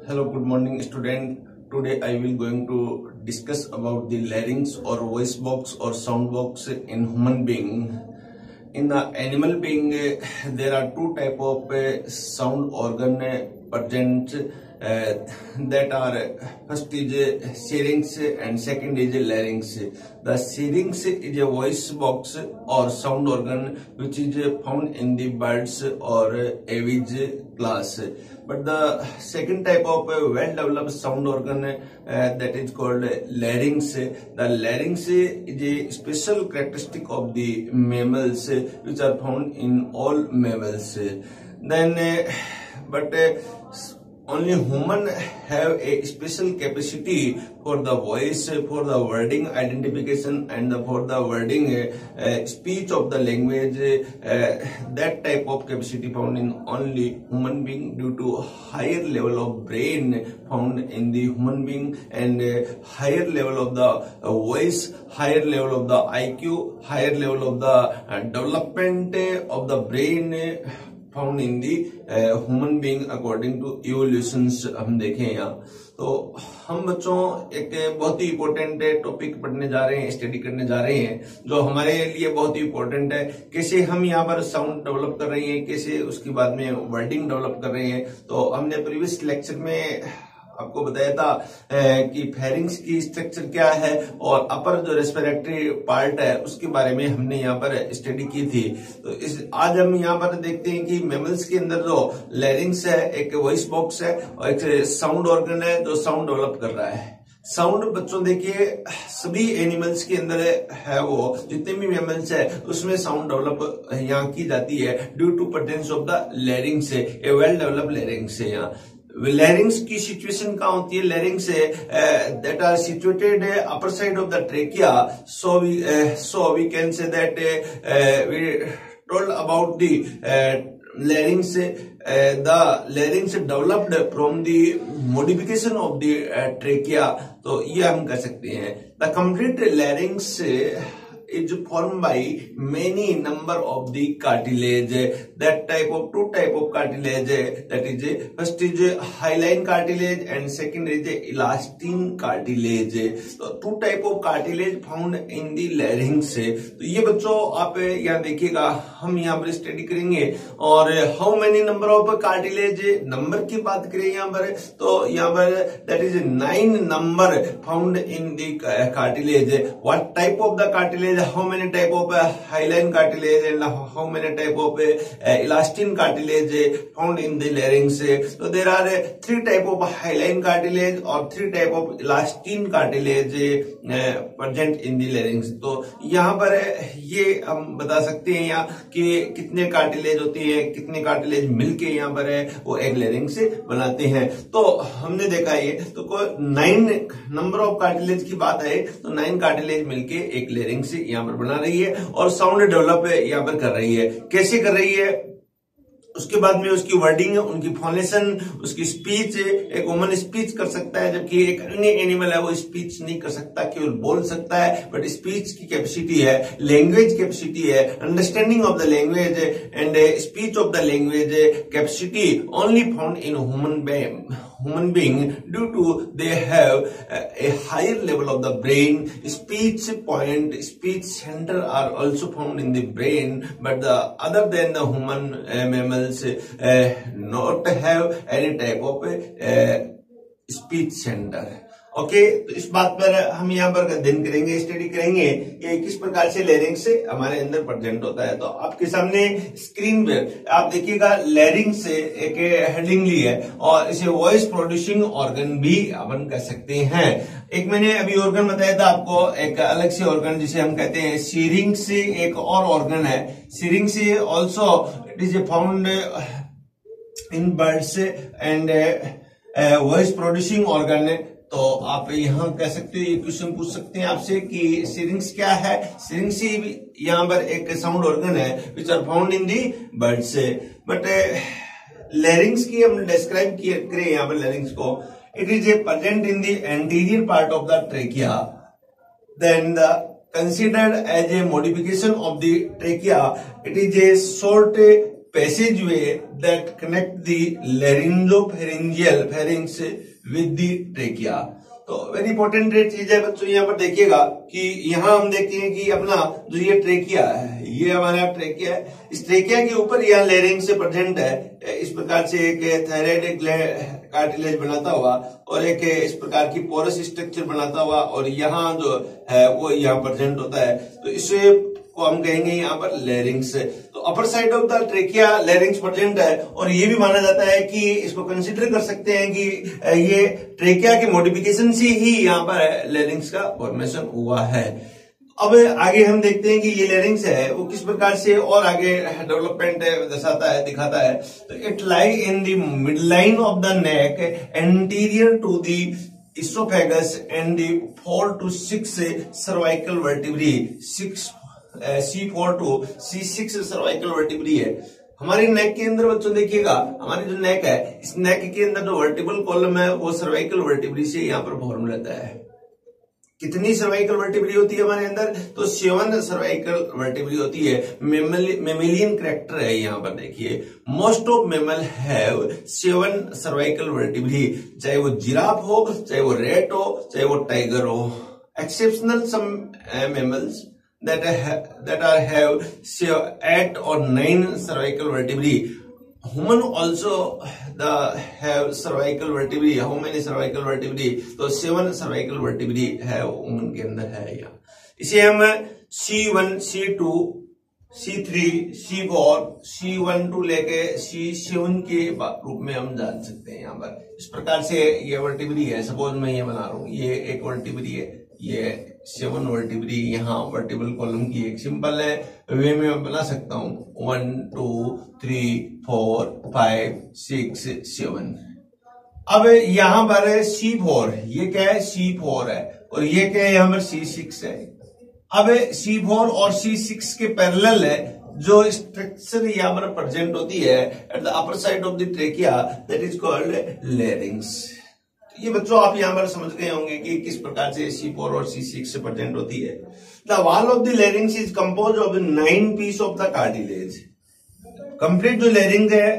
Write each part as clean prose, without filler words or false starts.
Hello, good morning, student. Today I will going to discuss about the larynx or voice box or sound box in human being. In the animal being, there are two type of sound organ present. That are first is syrinx and second is larynx. The syrinx is a voice box or sound organ which is found in the birds or avian class. But the second type of well-developed sound organ that is called larynx. The larynx is a special characteristic of the mammals which are found in all mammals. Only human have a special capacity for the voice, for the wording identification and for the wording speech of the language. That type of capacity found in only human being due to higher level of brain found in the human being and higher level of the voice, higher level of the IQ, higher level of the development of the brain found in the human being according to evolutions हम देखें यहाँ। तो हम बच्चों एक बहुत ही important topic पढ़ने जा रहे हैं, स्टडी करने जा रहे हैं जो हमारे लिए बहुत ही इम्पोर्टेंट है। कैसे हम यहाँ पर साउंड डेवलप कर रहे हैं, कैसे उसके बाद में वर्डिंग डेवलप कर रहे हैं। तो हमने प्रीवियस लेक्चर में आपको बताया था कि फेरिंग्स की स्ट्रक्चर क्या है और अपर जो रेस्पिरेटरी पार्ट है उसके बारे में हमने यहाँ पर स्टडी की थी। तो आज हम यहाँ पर देखते हैं कि मैमल्स के अंदर जो लैरिंग्स है, एक वॉइस बॉक्स है और एक साउंड ऑर्गन है जो साउंड डेवलप कर रहा है। साउंड बच्चों देखिए सभी एनिमल्स के अंदर है, वो जितने भी मैमल्स है उसमें साउंड डेवलप यहाँ की जाती है due to presence of the larynx, a well develop larynx है। यहाँ लैरिंग्स की सिचुएशन कहाँ होती है? Larynx that are situated upper side of the trachea, so we can say that we told about the larynx. The larynx developed from the modification of the trachea. तो ये हम कह सकते हैं the complete larynx is formed by many number of the cartilage. That type of two type of cartilage, that is first is hyaline cartilage and second is elastin cartilage. तो two type of cartilage found in the larynx. तो ये बच्चों आप यहाँ देखिएगा, हम यहाँ पर स्टडी करेंगे और how many number of cartilage, number की बात करें यहाँ पर तो यहाँ पर that is 9 number found in the cartilage. What type of the cartilage, how many type of hyaline cartilage and how many type of elastin cartilage found in the larynx. So there are 3 type of hyaline cartilage or 3 type of elastin cartilage present in the larynx. तो यहाँ पर ये हम बता सकते हैं यहाँ कि कितने कार्टिलेज होती है, कितने कार्टिलेज मिलके यहाँ पर है वो एक larynx बनाते हैं। तो हमने देखा ये तो 9 नंबर ऑफ कार्टिलेज की बात है तो 9 कार्टिलेज मिलके एक larynx यहाँ पर बना रही है और साउंड डेवलप यहाँ पर कर रही है। कैसे कर रही है? उसके बाद में उसकी वर्डिंग, उनकी फोनेशन, उसकी स्पीच, एक वुमन स्पीच कर सकता है जबकि एक अन्य एनिमल है वो स्पीच नहीं कर सकता, केवल बोल सकता है, बट स्पीच की कैपेसिटी है, लैंग्वेज कैपेसिटी है, understanding of the language and speech of the language capacity only found in human being due to they have a higher level of the brain. Speech point, speech center are also found in the brain, but the other than the human mammals not have any type of speech center. Okay, तो इस बात पर हम यहाँ पर अध्ययन करेंगे, study करेंगे कि किस प्रकार से लैरिंग्स हमारे अंदर प्रेजेंट होता है। तो आपके सामने स्क्रीन पर आप देखिएगा लैरिंग्स एक हेडिंग ली है और इसे वॉइस प्रोड्यूसिंग ऑर्गन भी अपन कह सकते हैं। एक मैंने अभी ऑर्गन बताया था आपको, एक अलग से ऑर्गन जिसे हम कहते हैं सिरिंक्स, एक और ऑर्गन है सिरिंक्स also it is found in birds and voice producing organ. तो आप यहाँ कह सकते हो, ये क्वेश्चन पूछ सकते हैं आपसे कि सिरिंक्स क्या है। सिरिंक्स यहाँ पर एक साउंड ऑर्गन है which are found in the birds, but larynx की हम डिस्क्राइब करें यहाँ पर लैरिंग्स को, it is a present in the anterior part of the trachea, then the considered as a modification of the trachea, it is a short passageway that connect the laryngopharyngeal pharynx with the trachea। तो very important चीज है बच्चों, यहाँ पर देखिएगा कि यहाँ हम देखते हैं कि अपना जो ये ट्रेकिया है, ये हमारा ट्रेकिया है। इस ट्रेकिया के ऊपर यहाँ लेरिंग्स से प्रेजेंट है, इस प्रकार से एक थायराइड कार्टिलेज बनाता हुआ और एक इस प्रकार की पोरस स्ट्रक्चर बनाता हुआ, और यहाँ जो है वो यहाँ प्रेजेंट होता है। तो इसे को हम कहेंगे यहाँ पर लेरिंग्स। तो अपर side of the trachea larynx present है, और ये भी माना जाता है कि इसको कंसीडर कर सकते हैं कि ये ट्रेकिया के मॉडिफिकेशन से ही यहाँ पर लेरिंग्स का फॉर्मेशन हुआ है। अब आगे हम देखते हैं कि ये लेरिंग्स है वो किस प्रकार से और आगे डेवलपमेंट दर्शाता है, दिखाता है। तो it lie in the mid line of the neck anterior to the esophagus and the 4 to 6 cervical vertebrae, C4 to C6 cervical vertebrae है हमारी नेक के अंदर। बच्चों देखिएगा हमारी जो नेक है, इस नेक के अंदर जो वर्टिबल कॉलम है वो सर्वाइकल वर्टिब्री से यहाँ पर फॉर्म रहता है। कितनी सर्वाइकल वर्टिब्री होती है हमारे अंदर? तो 7 सर्वाइकल वर्टिब्री होती है। मेमेलियन कैरेक्टर है यहाँ पर देखिए, most of mammal have 7 cervical vertebrae, चाहे वो जिराफ हो, चाहे वो रेट हो, चाहे वो टाइगर हो। Exceptional some mammals that are have 8 or 9 cervical vertebrae. Human also have cervical vertebrae. How many cervical vertebrae? तो 7 cervical vertebrae है human के अंदर है। यहाँ इसे हम C1, C2, C3, C4, C1 to लेके C7 के रूप में हम जान सकते हैं। यहाँ पर इस प्रकार से ये वर्टिब्री है। सपोज मैं ये बना रहा हूँ, ये एक वर्टिब्री है, ये 7 वर्टिब्री यहाँ वर्टिबल कॉलम की एक सिंपल है वे में बना सकता हूँ 1 2 3 4 5 6 7। अब यहाँ पर C4, ये क्या है? C4 है, और ये क्या है? यहाँ पर C6 है। अब C4 और C6 के पैरेलल है जो स्ट्रक्चर यहाँ पर प्रेजेंट होती है at the upper side of the trachea, that is called larynx. ये बच्चों आप यहाँ पर समझ गए होंगे कि किस प्रकार से C4 और C6 से प्रेजेंट होती है। The wall of the larynx is compose of 9 piece of the cartilage. Complete जो लेरिंग है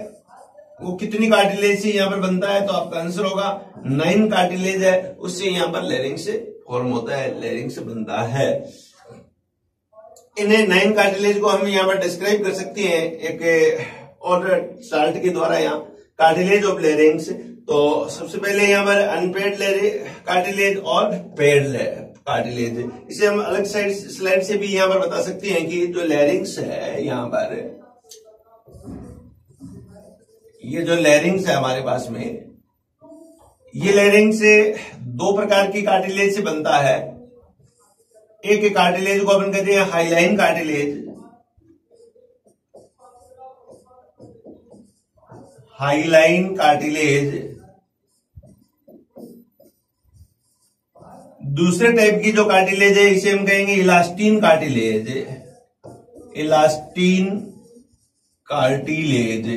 वो कितनी कार्टिलेज से यहाँ पर बनता है? तो आपका आंसर होगा 9 कार्टिलेज है, उससे यहाँ पर लेरिंग से फॉर्म होता है, लेरिंग से बनता है। इन्हें 9 कार्टिलेज को हम यहाँ पर डिस्क्राइब कर सकते हैं एक और चार्ट के द्वारा। यहाँ कार्टिलेज ऑफ लेरिंग्स, तो सबसे पहले यहाँ पर अनपेड कार्टिलेज और पेड कार्टिलेज। इसे हम अलग स्लाइड से भी यहाँ पर बता सकते हैं कि जो लेरिंग्स है यहाँ पर, ये जो लेरिंग्स है हमारे पास में, ये लेरिंग्स से 2 प्रकार की कार्टिलेज से बनता है। एक कार्टिलेज को अपन कहते हैं हाईलाइन कार्टिलेज, हाईलाइन कार्टिलेज। दूसरे टाइप की जो कार्टिलेज है इसे हम कहेंगे इलास्टीन कार्टिलेज, इलास्टीन कार्टिलेज।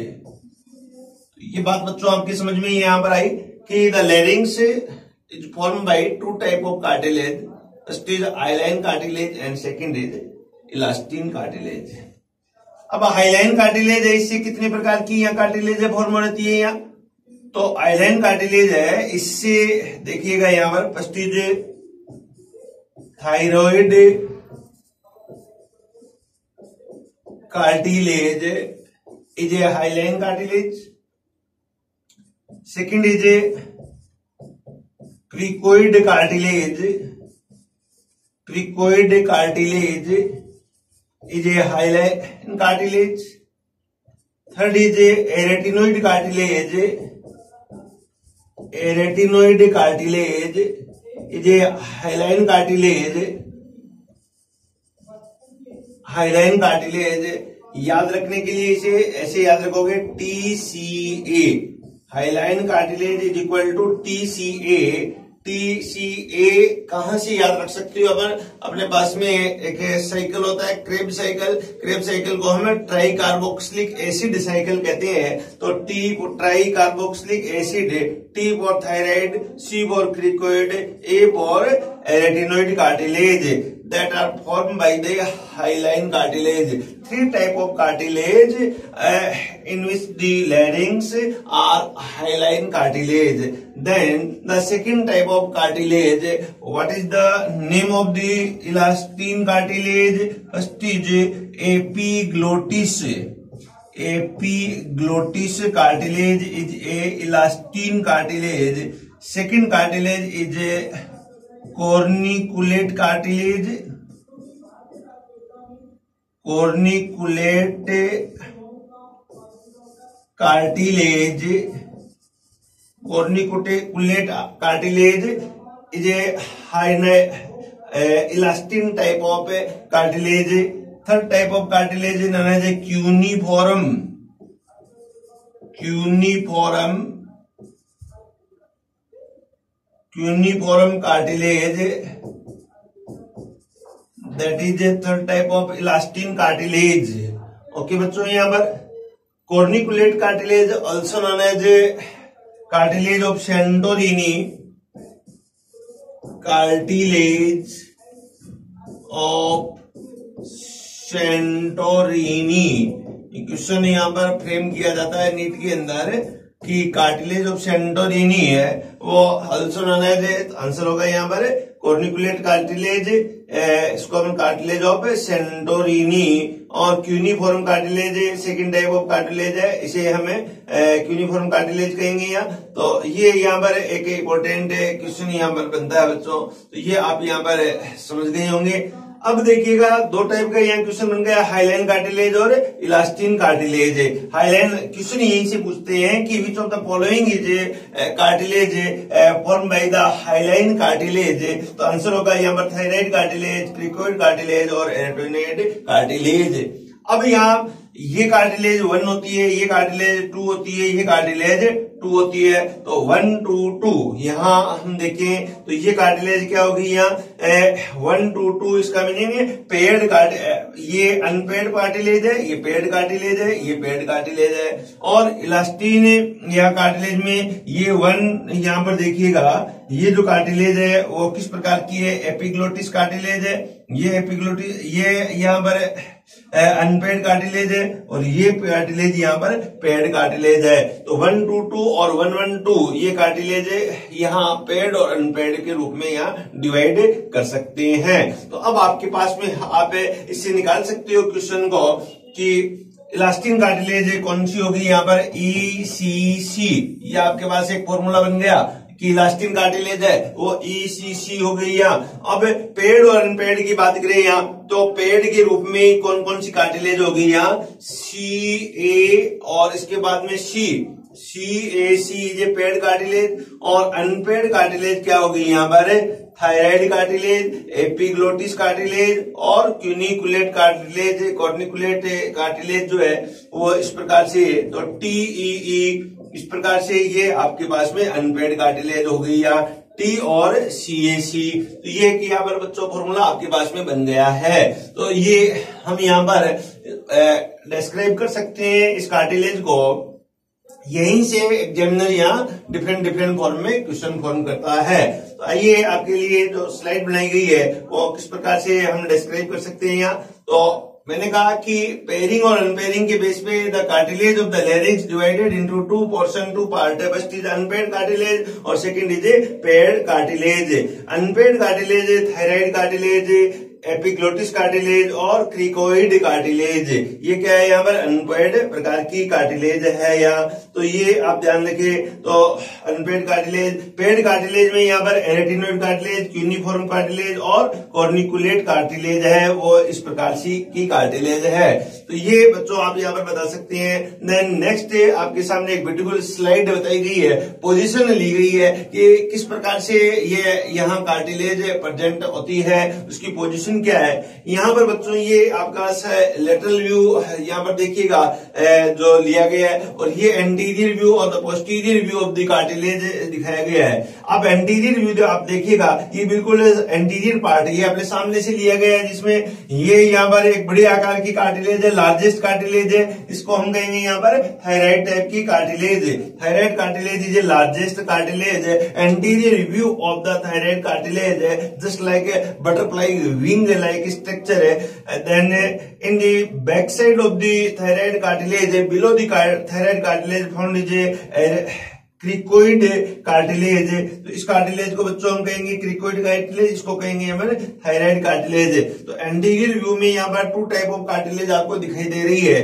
ये बात बच्चों आपकी समझ में यहां पर आई कि the larynx is form by 2 type of cartilage, first is hyaline cartilage and second is elastin cartilage. अब हाईलाइन कार्टिलेज है, इससे कितने प्रकार की यहाँ कार्टिलेज फॉर्म होती है यहाँ? तो हाईलाइन कार्टिलेज है, इससे देखिएगा यहाँ पर first is thyroid cartilage is A highline cartilage, second is a cricoid cartilage, cricoid cartilage is a hyaline cartilage, third is a arytenoid cartilage, arytenoid cartilage is a hyaline cartilage, hyaline cartilage याद रखने के लिए इसे ऐसे याद रखोगे TCA, hyaline cartilage is equal to TCA। TCA कहां से याद रख सकते हो? अपन अपने पास में एक साइकिल होता है क्रेब साइकिल, क्रेब साइकिल को हम ट्राई कार्बोक्सिलिक एसिड साइकिल कहते हैं। तो T try carboxylic acid, T for thyroid, C for cricoid, A for arytenoid cartilage. that are formed by the hyaline cartilage. Three type of cartilage in which the larynx are hyaline cartilage. Then the second type of cartilage, what is the name of the elastin cartilage? First is epiglottis. Epiglottis cartilage is a elastin cartilage. Second cartilage is a corniculate cartilage. Corniculate cartilage. Corniculate cartilage is a elastin type of cartilage. Third type of cartilage is known as a cuneiform. Cuneiform cartilage. That is a third type of elastin cartilage. Okay बच्चों, यहाँ पर corniculate cartilage also known as a cartilage of Santorini. Cartilage of Santorini. Question यहाँ पर frame किया जाता है NEET के अंदर कि कार्टिलेज ऑफ सेंटोरिनी है वो ऑल्सो नोन एज, आंसर होगा यहाँ पर कॉर्निकुलेट कार्टिलेज, इसको हम कार्टिलेज ऑफ सेंटोरिनी. और cuneiform cartilage second type of cartilage है, इसे हमें क्यूनिफॉर्म कार्टिलेज कहेंगे यहाँ. तो ये यहाँ पर एक इम्पोर्टेंट क्वेश्चन यहाँ पर बनता है बच्चों, तो ये आप यहाँ पर समझ गए होंगे. अब देखिएगा दो टाइप का यहाँ क्वेश्चन बन गया, हाइलाइन कार्टिलेज और इलास्टिन कार्टिलेज. हाइलाइन क्वेश्चन यहीं से पूछते हैं कि which of the following is cartilage form by the hyaline cartilage. तो आंसर होगा यहाँ पर थायराइड कार्टिलेज, क्रिकोइड कार्टिलेज और एरेटोइड कार्टिलेज. अब यहाँ ये कार्टिलेज 1 होती है, ये कार्टिलेज 2 होती है, ये कार्टिलेज 2 होती है. तो 1 2 2 यहाँ हम देखें तो ये कार्टिलेज क्या होगी यहाँ 1 2 2, इसका मीनिंग पेड ये अनपेड कार्टिलेज है, ये पेड कार्टिलेज है, ये पेड कार्टिलेज है. और इलास्टिन या कार्टिलेज में ये 1 यहाँ पर देखिएगा, ये जो कार्टिलेज है वो किस प्रकार की है, एपिग्लोटिस कार्टिलेज है. ये एपिग्लोटिस, ये यहाँ पर अनपेड कार्टिलेज है और ये कार्टिलेज यहाँ पर पेड कार्टिलेज है. तो 1 2 2 और 1 1 2 ये कार्टिलेज यहाँ पेड और अनपेड के रूप में यहाँ डिवाइड कर सकते हैं. तो अब आपके पास में आप इससे निकाल सकते हो क्वेश्चन को कि इलास्टिन कार्टिलेज कौन सी होगी, यहाँ पर ECC. ये आपके पास एक फॉर्मूला बन गया कि इलास्टिन कार्टिलेज है वो ECC हो गई यहाँ. अब पेड और अनपेड की बात करें यहाँ, तो पेड के रूप में कौन कौन सी कार्टिलेज होगी यहाँ, CA और इसके बाद में CAC ये पेड कार्टिलेज. और अनपेड कार्टिलेज क्या होगी यहाँ पर, थायराइड कार्टिलेज, एपिग्लोटिस कार्टिलेज और क्यूनिकुलेट कार्टिलेज. कॉर्निकुलेट कार्टिलेज जो है वो इस प्रकार से, तो TEE इस प्रकार से ये आपके पास में अनपेड कार्टिलेज हो गई या T और CAC. तो ये यहाँ पर बच्चों फॉर्मूला आपके पास में बन गया है. तो ये हम यहाँ पर डिस्क्राइब कर सकते हैं इस कार्टिलेज को. यहीं से एग्जामिनर यहाँ डिफरेंट फॉर्म में क्वेश्चन फॉर्म करता है. तो आइए आपके लिए जो स्लाइड बनाई गई है वो किस प्रकार से हम डिस्क्राइब कर सकते हैं यहाँ. तो मैंने कहा कि पेयरिंग और अनपेयरिंग के बेस पे the cartilage of the larynx divided into 2 portion 2 part. First is unpaired cartilage और second is paired cartilage. Unpaired cartilage thyroid cartilage, epiglottis cartilage और क्रिकोइड कार्टिलेज. ये क्या है यहाँ पर, अनपेड प्रकार की कार्टिलेज है यहाँ. तो ये आप ध्यान रखें. तो अनपेड कार्टिलेज, पेड कार्टिलेज में यहाँ पर एरेटिनोइड कार्टिलेज, क्यूनिफॉर्म कार्टिलेज और कॉर्निकुलेट कार्टिलेज है, वो इस प्रकार की कार्टिलेज है. तो ये बच्चों आप यहाँ पर बता सकते हैं. देन नेक्स्ट आपके सामने एक ब्यूटीफुल स्लाइड बताई गई है, पोजीशन ली गई है कि किस प्रकार से ये यहाँ कार्टिलेज प्रेजेंट होती है, उसकी पोजीशन क्या है. यहाँ पर बच्चों ये आपका लेटरल व्यू यहाँ पर देखिएगा जो लिया गया है, और ये एंटीरियर व्यू और the posterior view of the cartilage दिखाया गया है. अब एंटीरियर व्यू जो आप देखिएगा ये बिल्कुल एंटीरियर पार्ट ये अपने सामने से लिया गया है, जिसमें ये यहाँ पर एक बड़े आकार की कार्टिलेज है, लार्जेस्ट कार्टिलेज है. इसको हम कहेंगे यहाँ पर थायराइड टाइप की cartilage. Thyroid cartilage is largest cartilage. Anterior view of the thyroid cartilage just like butterfly wing ring like structure है। Then in the back side of the thyroid cartilage below the thyroid cartilage found is cricoid cartilage. तो इस cartilage को बच्चों हम कहेंगे cricoid cartilage, इसको कहेंगे हमारे थायराइड कार्टिलेज। तो एंटीरियर व्यू में यहाँ पर 2 टाइप ऑफ कार्टिलेज आपको दिखाई दे रही है।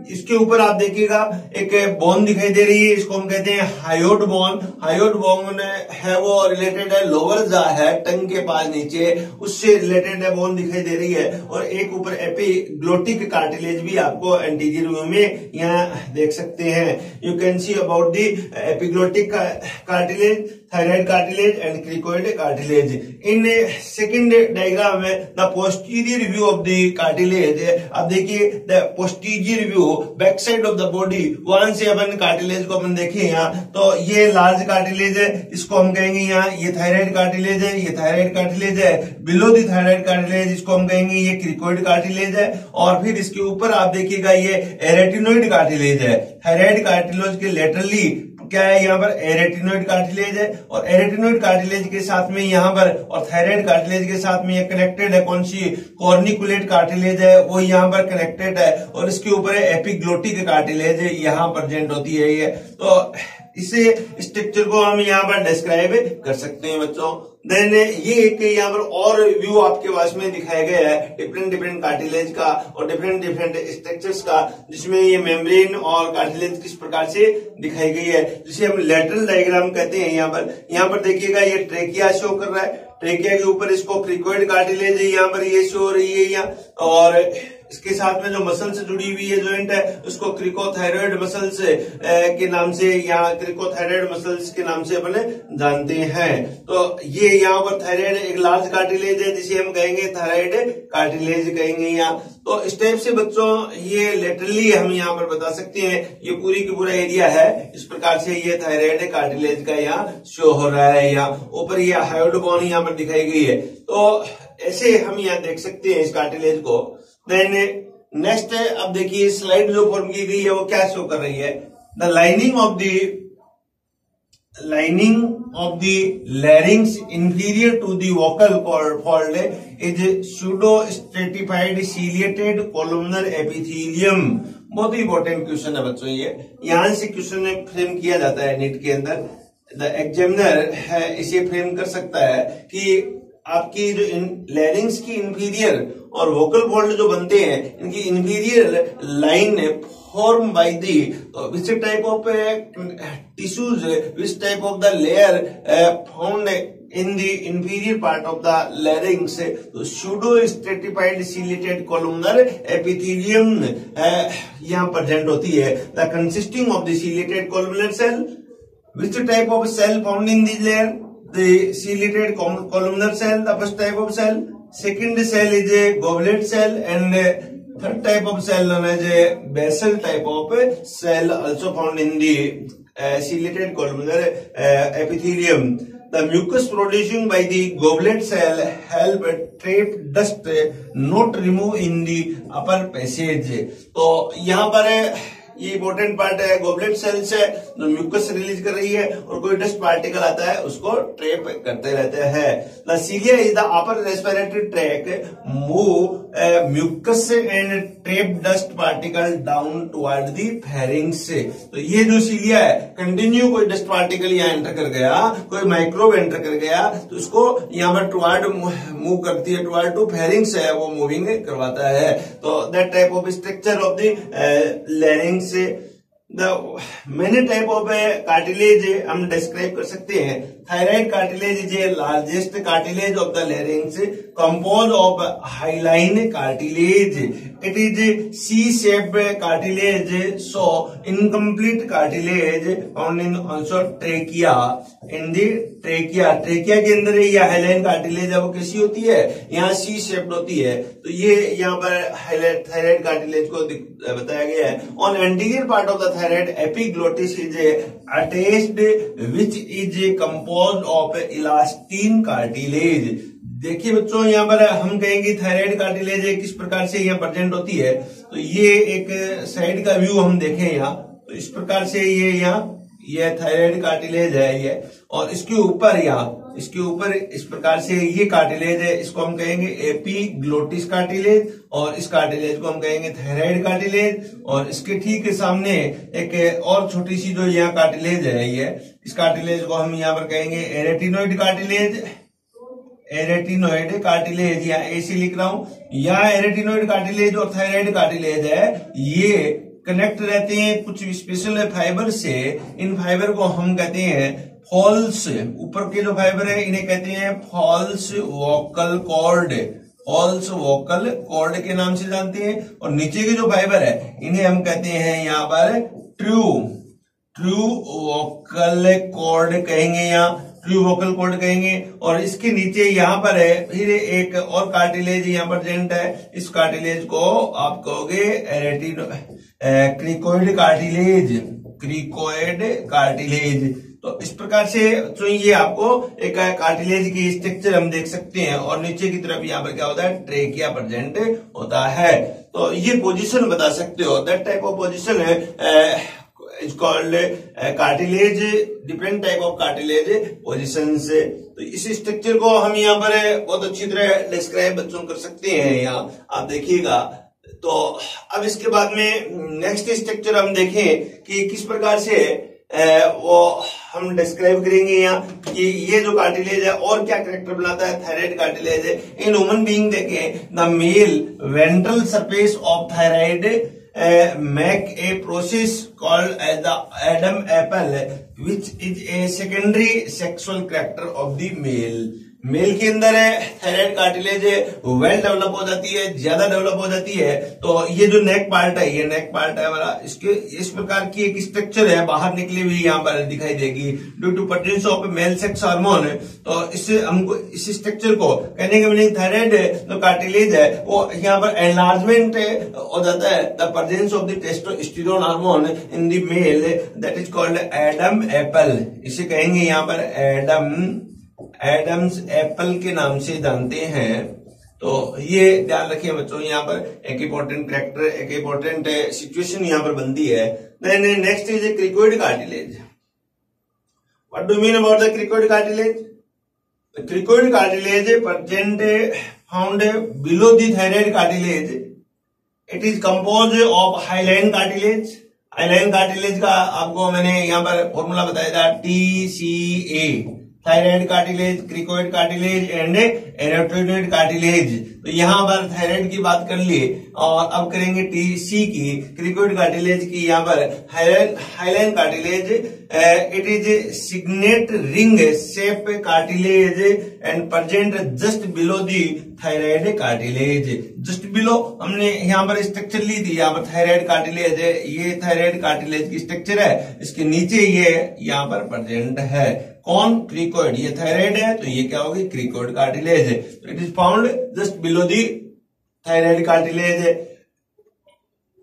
इसके ऊपर आप देखिएगा एक बोन दिखाई दे रही है, इसको हम कहते हैं हायोड बोन। हायोड बोन है वो रिलेटेड है लोअर जा है टंग के पास नीचे, उससे रिलेटेड है बोन दिखाई दे रही है। और एक ऊपर एपिग्लोटिक कार्टिलेज भी आपको एंटीरियर व्यू में यहाँ देख सकते हैं। You can see about the epiglottic cartilage, thyroid cartilage and cricoid cartilage. In second diagram में the posterior view of the cartilage. अब देखिए the posterior view back side of the body, वहां से अपन कार्टिलेज को अपन देखें यहाँ, तो ये लार्ज कार्टिलेज है, इसको हम कहेंगे यहाँ ये थायराइड कार्टिलेज है, ये थायराइड कार्टिलेज है। बिलो दी थायराइड कार्टिलेज इसको हम कहेंगे ये क्रिकोइड कार्टिलेज है। और फिर इसके ऊपर आप देखिएगा ये एरेटिनोइड कार्टिलेज है। थायराइड कार्टिलेज के लेटरली क्या है यहाँ पर एरेटिनोइड कार्टिलेज है, और एरेटिनोइड कार्टिलेज के साथ में यहाँ पर और थायराइड कार्टिलेज के साथ में ये कनेक्टेड है। कौन सी कॉर्निकुलेट कार्टिलेज है वो यहाँ पर कनेक्टेड है, और इसके ऊपर एपिग्लोटिक कार्टिलेज यहाँ प्रेजेंट होती है ये। तो इसे स्ट्रक्चर को हम यहाँ पर डिस्क्राइब कर सकते हैं बच्चों। देन ये एक यहाँ पर और व्यू आपके पास में दिखाया गया है डिफरेंट कार्टिलेज का और डिफरेंट स्ट्रक्चर्स का, जिसमें ये मेम्ब्रेन और कार्टिलेज किस प्रकार से दिखाई गई है, जिसे हम लेटरल डायग्राम कहते हैं। यहाँ पर देखिएगा ये ट्रेकिया शो कर रहा है, ट्रेकिया के ऊपर इसको क्रिकोइड कार्टिलेज है, यहाँ पर ये शो हो रही है यहाँ। और इसके साथ में जो मसल से जुड़ी हुई है ज्वाइंट है उसको क्रिकोथायरॉइड मसल्स के नाम से, यहाँ क्रिकोथायरॉइड मसल्स के नाम से अपने जानते हैं। तो ये यहाँ पर थायराइड एक लार्ज कार्टिलेज है जिसे हम कहेंगे थायराइड कार्टिलेज कहेंगे यहाँ। तो इस टाइप से बच्चों ये लेटरली हम यहाँ पर बता सकते हैं ये पूरी की पूरा एरिया है। इस प्रकार से ये थायराइड कार्टिलेज का यहाँ शो हो रहा है। यहाँ ऊपर ये हायोड बोन यहाँ पर दिखाई गई है। तो ऐसे हम यहाँ देख सकते हैं इस कार्टिलेज को। देन नेक्स्ट अब देखिए स्लाइड जो फॉर्म की गई है वो क्या शो कर रही है, the lining of the larynx inferior to the vocal fold is pseudo stratified ciliated columnar epithelium. बहुत ही इंपॉर्टेंट क्वेश्चन है बच्चों, ये यहां से क्वेश्चन फ्रेम किया जाता है नीट के अंदर। द एग्जामिनर है इसे फ्रेम कर सकता है कि आपकी जो लैरिंग्स की इंफीरियर और वोकल फोल्ड जो बनते हैं इनकी inferior line form by the which type of tissues, which type of the layer found in the inferior part of the larynx. तो pseudo stratified ciliated columnar epithelium यहाँ प्रेजेंट होती है। The consisting of the ciliated columnar cell, which type of cell found in this layer, the ciliated columnar cell, the first type of cell. Second cell is a goblet cell, and third type of cell known as a basal type of cell also found in the ciliated columnar epithelium. The mucus producing by the goblet cell help trap dust not remove in the upper passage. तो यहाँ पर ये important part है, goblet cell से जो mucus release कर रही है और कोई डस्ट पार्टिकल आता है उसको ट्रैप करते रहते हैं। The cilia is the upper respiratory tract move mucus and trap dust particle down toward the pharynx. तो ये जो सीलिया है कंटिन्यू कोई डस्ट पार्टिकल यहाँ एंटर कर गया, कोई माइक्रोब एंटर कर गया तो उसको यहाँ पर टुवर्ड मूव करती है, टुवर्ड टू फेरिंग्स है वो मूविंग करवाता है। तो that type of structure of the larynx. Many type of cartilage हम डिस्क्राइब कर सकते हैं। Thyroid cartilage is a largest cartilage of the larynx compose of hyaline cartilage. It is C shaped cartilage, so incomplete cartilage found in also trachea. In the trachea के अंदर ये Highline cartilage है वो कैसी होती है, यहाँ सी शेप्ड होती है। तो ये यहाँ पर थायराइड कार्टिलेज को बताया गया है। On anterior part of the thyroid epiglottis is attached which is composed of elastin cartilage. देखिए बच्चों यहाँ पर हम कहेंगे थायराइड कार्टिलेज किस प्रकार से यहाँ प्रेजेंट होती है। तो ये एक साइड का व्यू हम देखें यहाँ, तो इस प्रकार से ये यहाँ ये थायराइड कार्टिलेज है ये, और इसके ऊपर यहाँ इसके ऊपर इस प्रकार से ये कार्टिलेज है, इसको हम कहेंगे एपीग्लोटिस कार्टिलेज, और इस कार्टिलेज को हम कहेंगे थायराइड कार्टिलेज। और इसके ठीक सामने एक और छोटी सी जो यहाँ कार्टिलेज है, ये इस कार्टिलेज को हम यहाँ पर कहेंगे एरेटिनोइड कार्टिलेज। एरेटिनोइड कार्टिलेज, या ऐसे लिख रहा हूं, यहाँ एरेटिनोइड कार्टिलेज और थायराइड कार्टिलेज है, ये कनेक्ट रहते हैं कुछ स्पेशल फाइबर से। इन फाइबर को हम कहते हैं फॉल्स, ऊपर के जो फाइबर है इन्हें कहते हैं false vocal cord, false vocal cord के नाम से जानते हैं। और नीचे के जो फाइबर है इन्हें हम कहते हैं यहाँ पर ट्रू वोकल कॉर्ड कहेंगे, यहाँ ट्रू वोकल कॉर्ड कहेंगे। और इसके नीचे यहाँ पर है फिर एक और कार्टिलेज यहाँ पर प्रेजेंट है, इस कार्टिलेज को आप कहोगे क्रिकोइड कार्टिलेज, क्रिकोइड कार्टिलेज। तो इस प्रकार से तो ये आपको एक कार्टिलेज की स्ट्रक्चर हम देख सकते हैं। और नीचे की तरफ यहाँ पर क्या होता है, ट्रेकिया प्रेजेंट होता है। तो ये पोजीशन बता सकते हो, दैट टाइप ऑफ पोजीशन है is called cartilage, different type of cartilage positions। तो इस स्ट्रक्चर को हम यहाँ पर बहुत अच्छी तरह डिस्क्राइब बच्चों कर सकते हैं, यहाँ आप देखिएगा। तो अब इसके बाद में नेक्स्ट स्ट्रक्चर हम देखें कि किस प्रकार से वो हम डिस्क्राइब करेंगे यहाँ कि ये जो कार्टिलेज है और क्या कैरेक्टर बनाता है, थायराइड कार्टिलेज है। इन ह्यूमन बीइंग देखें, the male ventral surface of thyroid make a process called as the Adam apple, which is a secondary sexual character of the male। Male के अंदर है थायराइड कार्टिलेज वेल डेवलप हो जाती है, ज्यादा develop हो जाती है। तो ये जो नेक पार्ट है, ये नेक पार्ट है हमारा, इसके इस प्रकार की एक स्ट्रक्चर है बाहर निकली हुई यहाँ पर दिखाई देगी due to presence of male sex hormone. तो इससे हमको इस स्ट्रक्चर को कहने के मीनिंग थायराइड जो कार्टिलेज है वो यहाँ पर एनलार्जमेंट हो जाता है, the presence of the testosterone hormone in the male, that is called Adam apple. इसे कहेंगे यहाँ पर एडम्स एप्पल के नाम से जानते हैं। तो ये ध्यान रखिए बच्चों, यहाँ पर एक इंपॉर्टेंट कैरेक्टर, एक इंपॉर्टेंट सिचुएशन यहाँ पर बनती है। Then next is a cricoid cartilage. What do mean about the cricoid cartilage? The cricoid cartilage present found below the thyroid cartilage. It is compose of hyaline cartilage. Hyaline cartilage का आपको मैंने यहाँ पर formula बताया था, TCA, thyroid cartilage, cricoid cartilage and arytenoid cartilage. तो यहाँ पर थायराइड की बात कर ली और अब करेंगे TC की, क्रिकोइड कार्टिलेज की। यहाँ पर hyaline cartilage, it is signet ring shape cartilage and present just below the thyroid cartilage. Just below हमने यहाँ पर स्ट्रक्चर ली थी, यहाँ पर थायराइड कार्टिलेज है, ये थायराइड कार्टिलेज की स्ट्रक्चर है, इसके नीचे ये यहाँ पर प्रेजेंट है। कौन? क्रिकोइड। ये थायराइड है तो ये क्या होगी, क्रिकोइड कार्टिलेज है। तो it is found just below the thyroid cartilage.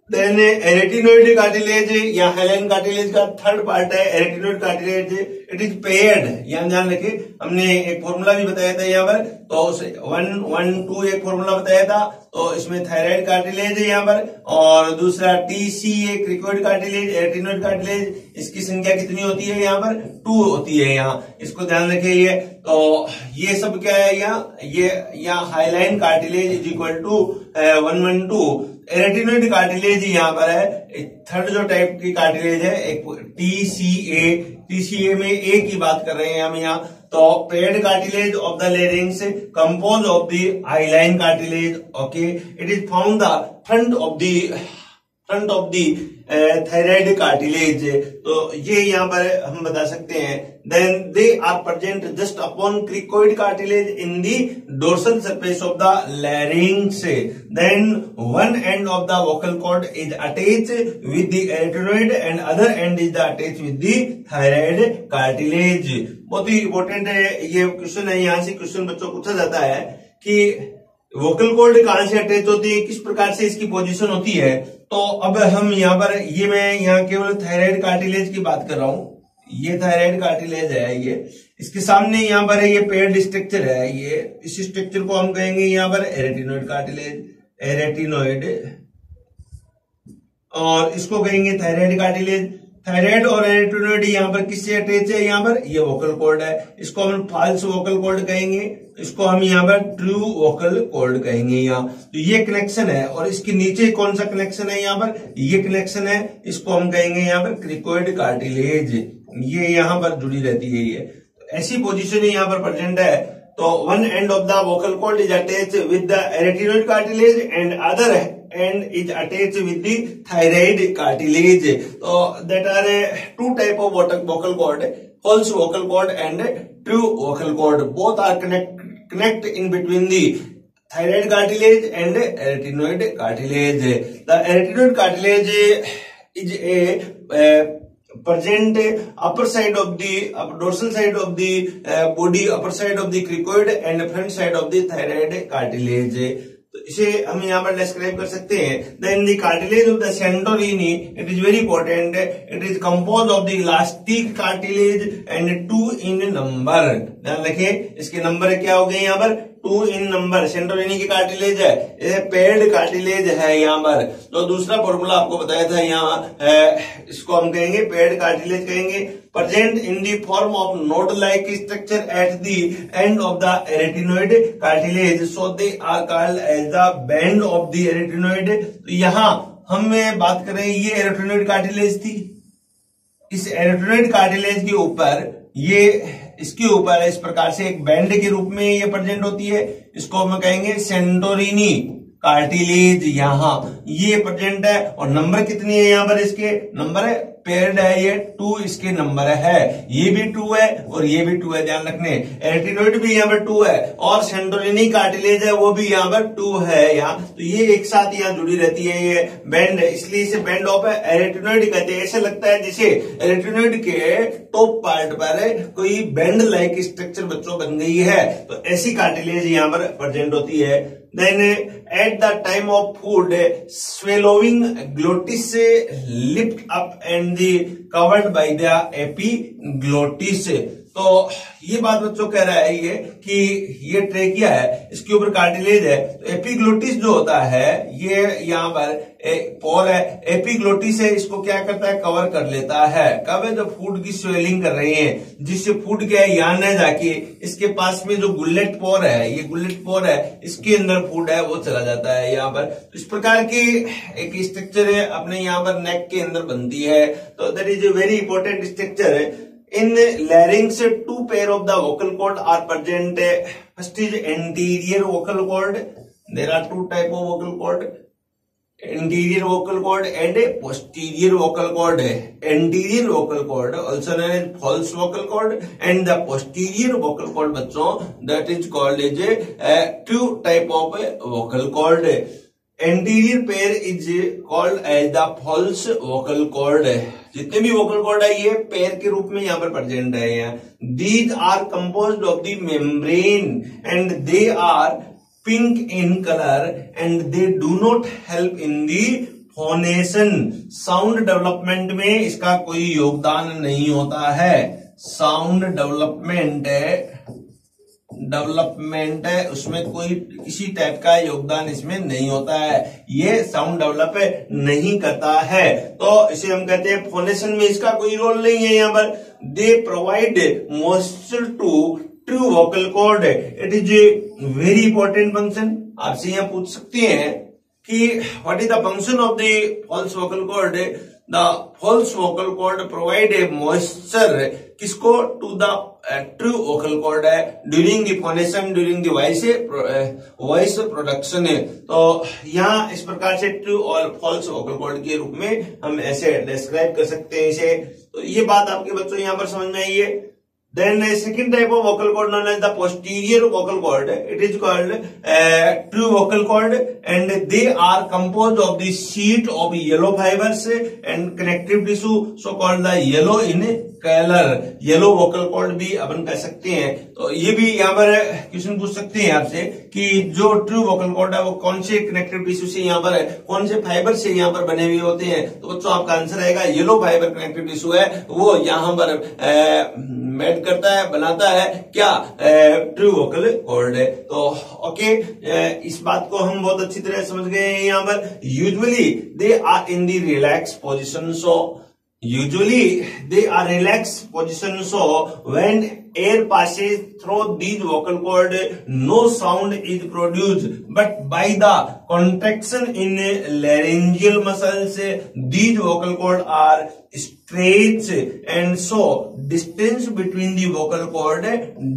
Then arytenoid cartilage या हाइलाइन कार्टिलेज का थर्ड पार्ट है arytenoid cartilage. It is paired, यहाँ ध्यान रखिए, हमने एक फॉर्मूला भी बताया था यहाँ पर, तो 1-1-2 एक फॉर्मूला बताया था। तो इसमें थायराइड कार्टिलेज है यहाँ पर, और दूसरा TCA cricoid cartilage, arytenoid cartilage. इसकी संख्या कितनी होती है यहाँ पर? 2 होती है यहाँ, इसको ध्यान रखिए। ये तो ये सब क्या है यहाँ, ये यहाँ hyaline cartilage is equal to 1-1-2। Arytenoid cartilage यहाँ पर है, थर्ड जो टाइप की कार्टिलेज है, एक TCA में A की बात कर रहे हैं हम यहाँ। तो paired cartilage of the larynx compose of the hyaline cartilage. Okay, it is found the front of the thyroid cartilage. तो ये यहाँ पर हम बता सकते हैं। Then they are present just upon cricoid cartilage in the dorsal surface of the larynx. Then one end of the vocal cord is attach with the arytenoid and other end is attach with the thyroid cartilage. बहुत ही important है ये question है, यहाँ से question बच्चों को पूछा जाता है कि वोकल कॉर्ड कहां से अटैच होती है, किस प्रकार से इसकी पोजीशन होती है। तो अब हम यहाँ पर, ये मैं यहाँ केवल थायराइड कार्टिलेज की बात कर रहा हूं, ये थायराइड कार्टिलेज है, ये इसके सामने यहाँ पर है, ये पेयर्ड स्ट्रक्चर है, ये इस स्ट्रक्चर को हम कहेंगे यहाँ पर एरेटिनोइड कार्टिलेज, एरेटिनोइड, और इसको कहेंगे थायराइड कार्टिलेज। थायराइड और एरिटेनॉइड यहाँ पर किससे अटैच है, यहाँ पर ये वोकल कॉर्ड है, इसको हम फॉल्स वोकल कॉर्ड कहेंगे, इसको हम यहाँ पर ट्रू वोकल कॉर्ड कहेंगे। यहाँ तो ये कनेक्शन है, और इसके नीचे कौन सा कनेक्शन है, यहाँ पर ये कनेक्शन है, इसको हम कहेंगे यहाँ पर क्रिकोइड कार्टिलेज, ये यहाँ पर जुड़ी रहती है। ये ऐसी पोजीशन यहाँ पर प्रेजेंट है। तो one end of the vocal cord is attach with the arytenoid cartilage and other end is attach with the thyroid cartilage. तो that are two type of vocal cord, false vocal cord and true vocal cord. Both are connect in between the thyroid cartilage and arytenoid cartilage. The arytenoid cartilage is a present upper side of the dorsal side of the body, upper side of the cricoid and front side of the thyroid cartilage. तो इसे हम यहाँ पर describe कर सकते हैं। Then the cartilage of the Santorini, it is very important, it is compose of the elastic cartilage and 2 in number. ध्यान रखें, इसके नंबर क्या हो गए यहाँ पर 2 in नंबर। सेंटोरिनी की कार्टिलेज है, ये पेड कार्टिलेज है यहाँ पर। तो दूसरा फॉर्मूला आपको बताया था यहाँ, इसको हम कहेंगे पेड कार्टिलेज कहेंगे। Present in the form of node like structure at the end of the arytenoid cartilage, so they are called as the band of the arytenoid. तो यहाँ हम बात कर रहे हैं, ये एरिटेनॉइड कार्टिलेज थी, इस एरिटेनॉइड कार्टिलेज के ऊपर ये इसके ऊपर इस प्रकार से एक बैंड के रूप में ये प्रेजेंट होती है, इसको हम कहेंगे सेंटोरिनी कार्टिलेज। यहाँ ये प्रेजेंट है, और नंबर कितनी है यहाँ पर, इसके नंबर है पेयर्ड है, ये 2 इसके नंबर है, ये भी 2 है और ये भी 2 है, ध्यान रखने। एरिटेनॉइड भी यहाँ पर 2 है और सेंटोरिनी कार्टिलेज है वो भी यहाँ पर 2 है। यहाँ तो ये एक साथ यहाँ जुड़ी रहती है, ये बैंड, इसलिए इसे बैंड ऑफ एरिटेनॉइड कहते हैं। ऐसा लगता है जैसे एरिटेनॉइड के टॉप पार्ट पर कोई बैंड लाइक स्ट्रक्चर बच्चों बन गई है, तो ऐसी कार्टिलेज यहाँ पर प्रेजेंट होती है। Then at the time of food, swallowing glottis lift up and the covered by the epiglottis। तो ये बात बच्चों कह रहा है ये कि ये ट्रेकिया है, इसके ऊपर कार्टिलेज है, तो एपिग्लोटिस जो होता है ये यहाँ पर पोर है, एपिग्लोटिस है, इसको क्या करता है, कवर कर लेता है। कब है, जब फूड की स्वेलिंग कर रहे हैं, जिससे फूड क्या है यहाँ न जाके इसके पास में जो गुल्लेट पोर है, ये गुल्लेट पोर है, इसके अंदर फूड है वो चला जाता है यहाँ पर। तो इस प्रकार की एक स्ट्रक्चर है अपने यहाँ पर नेक के अंदर बनती है। तो that is a very important structure है। In larynx, 2 pair of the vocal cord are present. First is anterior vocal cord. There are 2 type of vocal cord. Anterior vocal cord and posterior vocal cord. Anterior vocal cord, also known as false vocal cord, and the posterior vocal cord, बच्चों, that is called as a 2 type of vocal cord. Anterior pair is called as the false vocal cord. जितने भी vocal cord है ये pair के रूप में यहाँ पर प्रेजेंट है। यहाँ these are composed of the membrane and they are pink in colour and they do not help in the phonation. Sound development में इसका कोई योगदान नहीं होता है। साउंड डेवलपमेंट है उसमें कोई किसी टाइप का योगदान इसमें नहीं होता है, ये साउंड डेवलप नहीं करता है। तो इसे हम कहते हैं फोनेशन में इसका कोई रोल नहीं है यहाँ पर। They provide moisture to true vocal cord, it is a very important function. आपसे यहाँ पूछ सकते हैं कि what is the function of the false vocal cord. The false vocal cord provide a moisture किसको, to the true vocal cord है during the phonation, during the voice production. तो यहाँ इस प्रकार से ट्रू और फॉल्स वोकल कॉर्ड के रूप में हम ऐसे डिस्क्राइब कर सकते हैं इसे। तो ये बात आपके बच्चों यहाँ पर समझ में आई है। Then a second type of vocal cord known as the posterior vocal cord. It is called true vocal cord and they are composed of the sheet of yellow fibers and connective tissue, so called the yellow in color. Yellow vocal cord भी अपन कह सकते हैं। तो ये भी यहाँ पर question पूछ सकते हैं आपसे कि जो ट्रू वोकल कॉर्ड है वो कौन से कनेक्टिव टिश्यू से यहाँ पर है, कौन से फाइबर से यहाँ पर बने हुए होते हैं। तो बच्चों आपका आंसर आएगा येलो फाइबर कनेक्टिव टिश्यू है, वो यहाँ पर मेड करता है, बनाता है क्या, ट्रू वोकल कॉर्ड है। तो ओके, इस बात को हम बहुत अच्छी तरह समझ गए हैं। यहाँ पर usually they are in the relax position, so Usually they are relaxed position, so when air passes through these vocal cord, no sound is produced, but by the contraction in laryngeal muscles, these vocal cord are stretched, and so distance between the vocal cord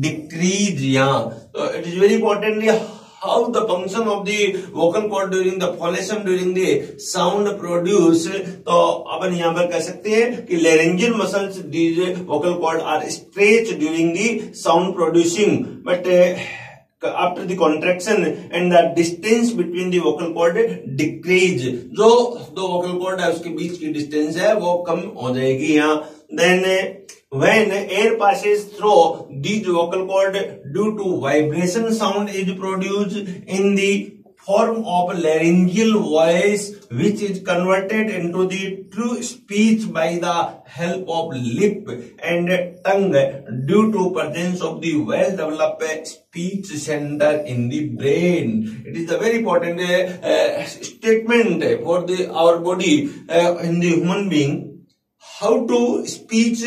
decrease. Yeah, so it is very importantly how the function of the vocal cord during the phonation, during the sound produce. तो अपन यहाँ पर कह सकते हैं कि laryngeal muscles, these vocal cord are stretched during the sound producing, but after the contraction and the distance between the vocal cord decrease. जो दो vocal cord है उसके बीच की distance है वो कम हो जाएगी यहाँ. Then when air passes through these vocal cord, due to vibration, sound is produced in the form of laryngeal voice, which is converted into the true speech by the help of lip and tongue, due to presence of the well-developed speech center in the brain. It is a very important statement for our body in the human being. How to speech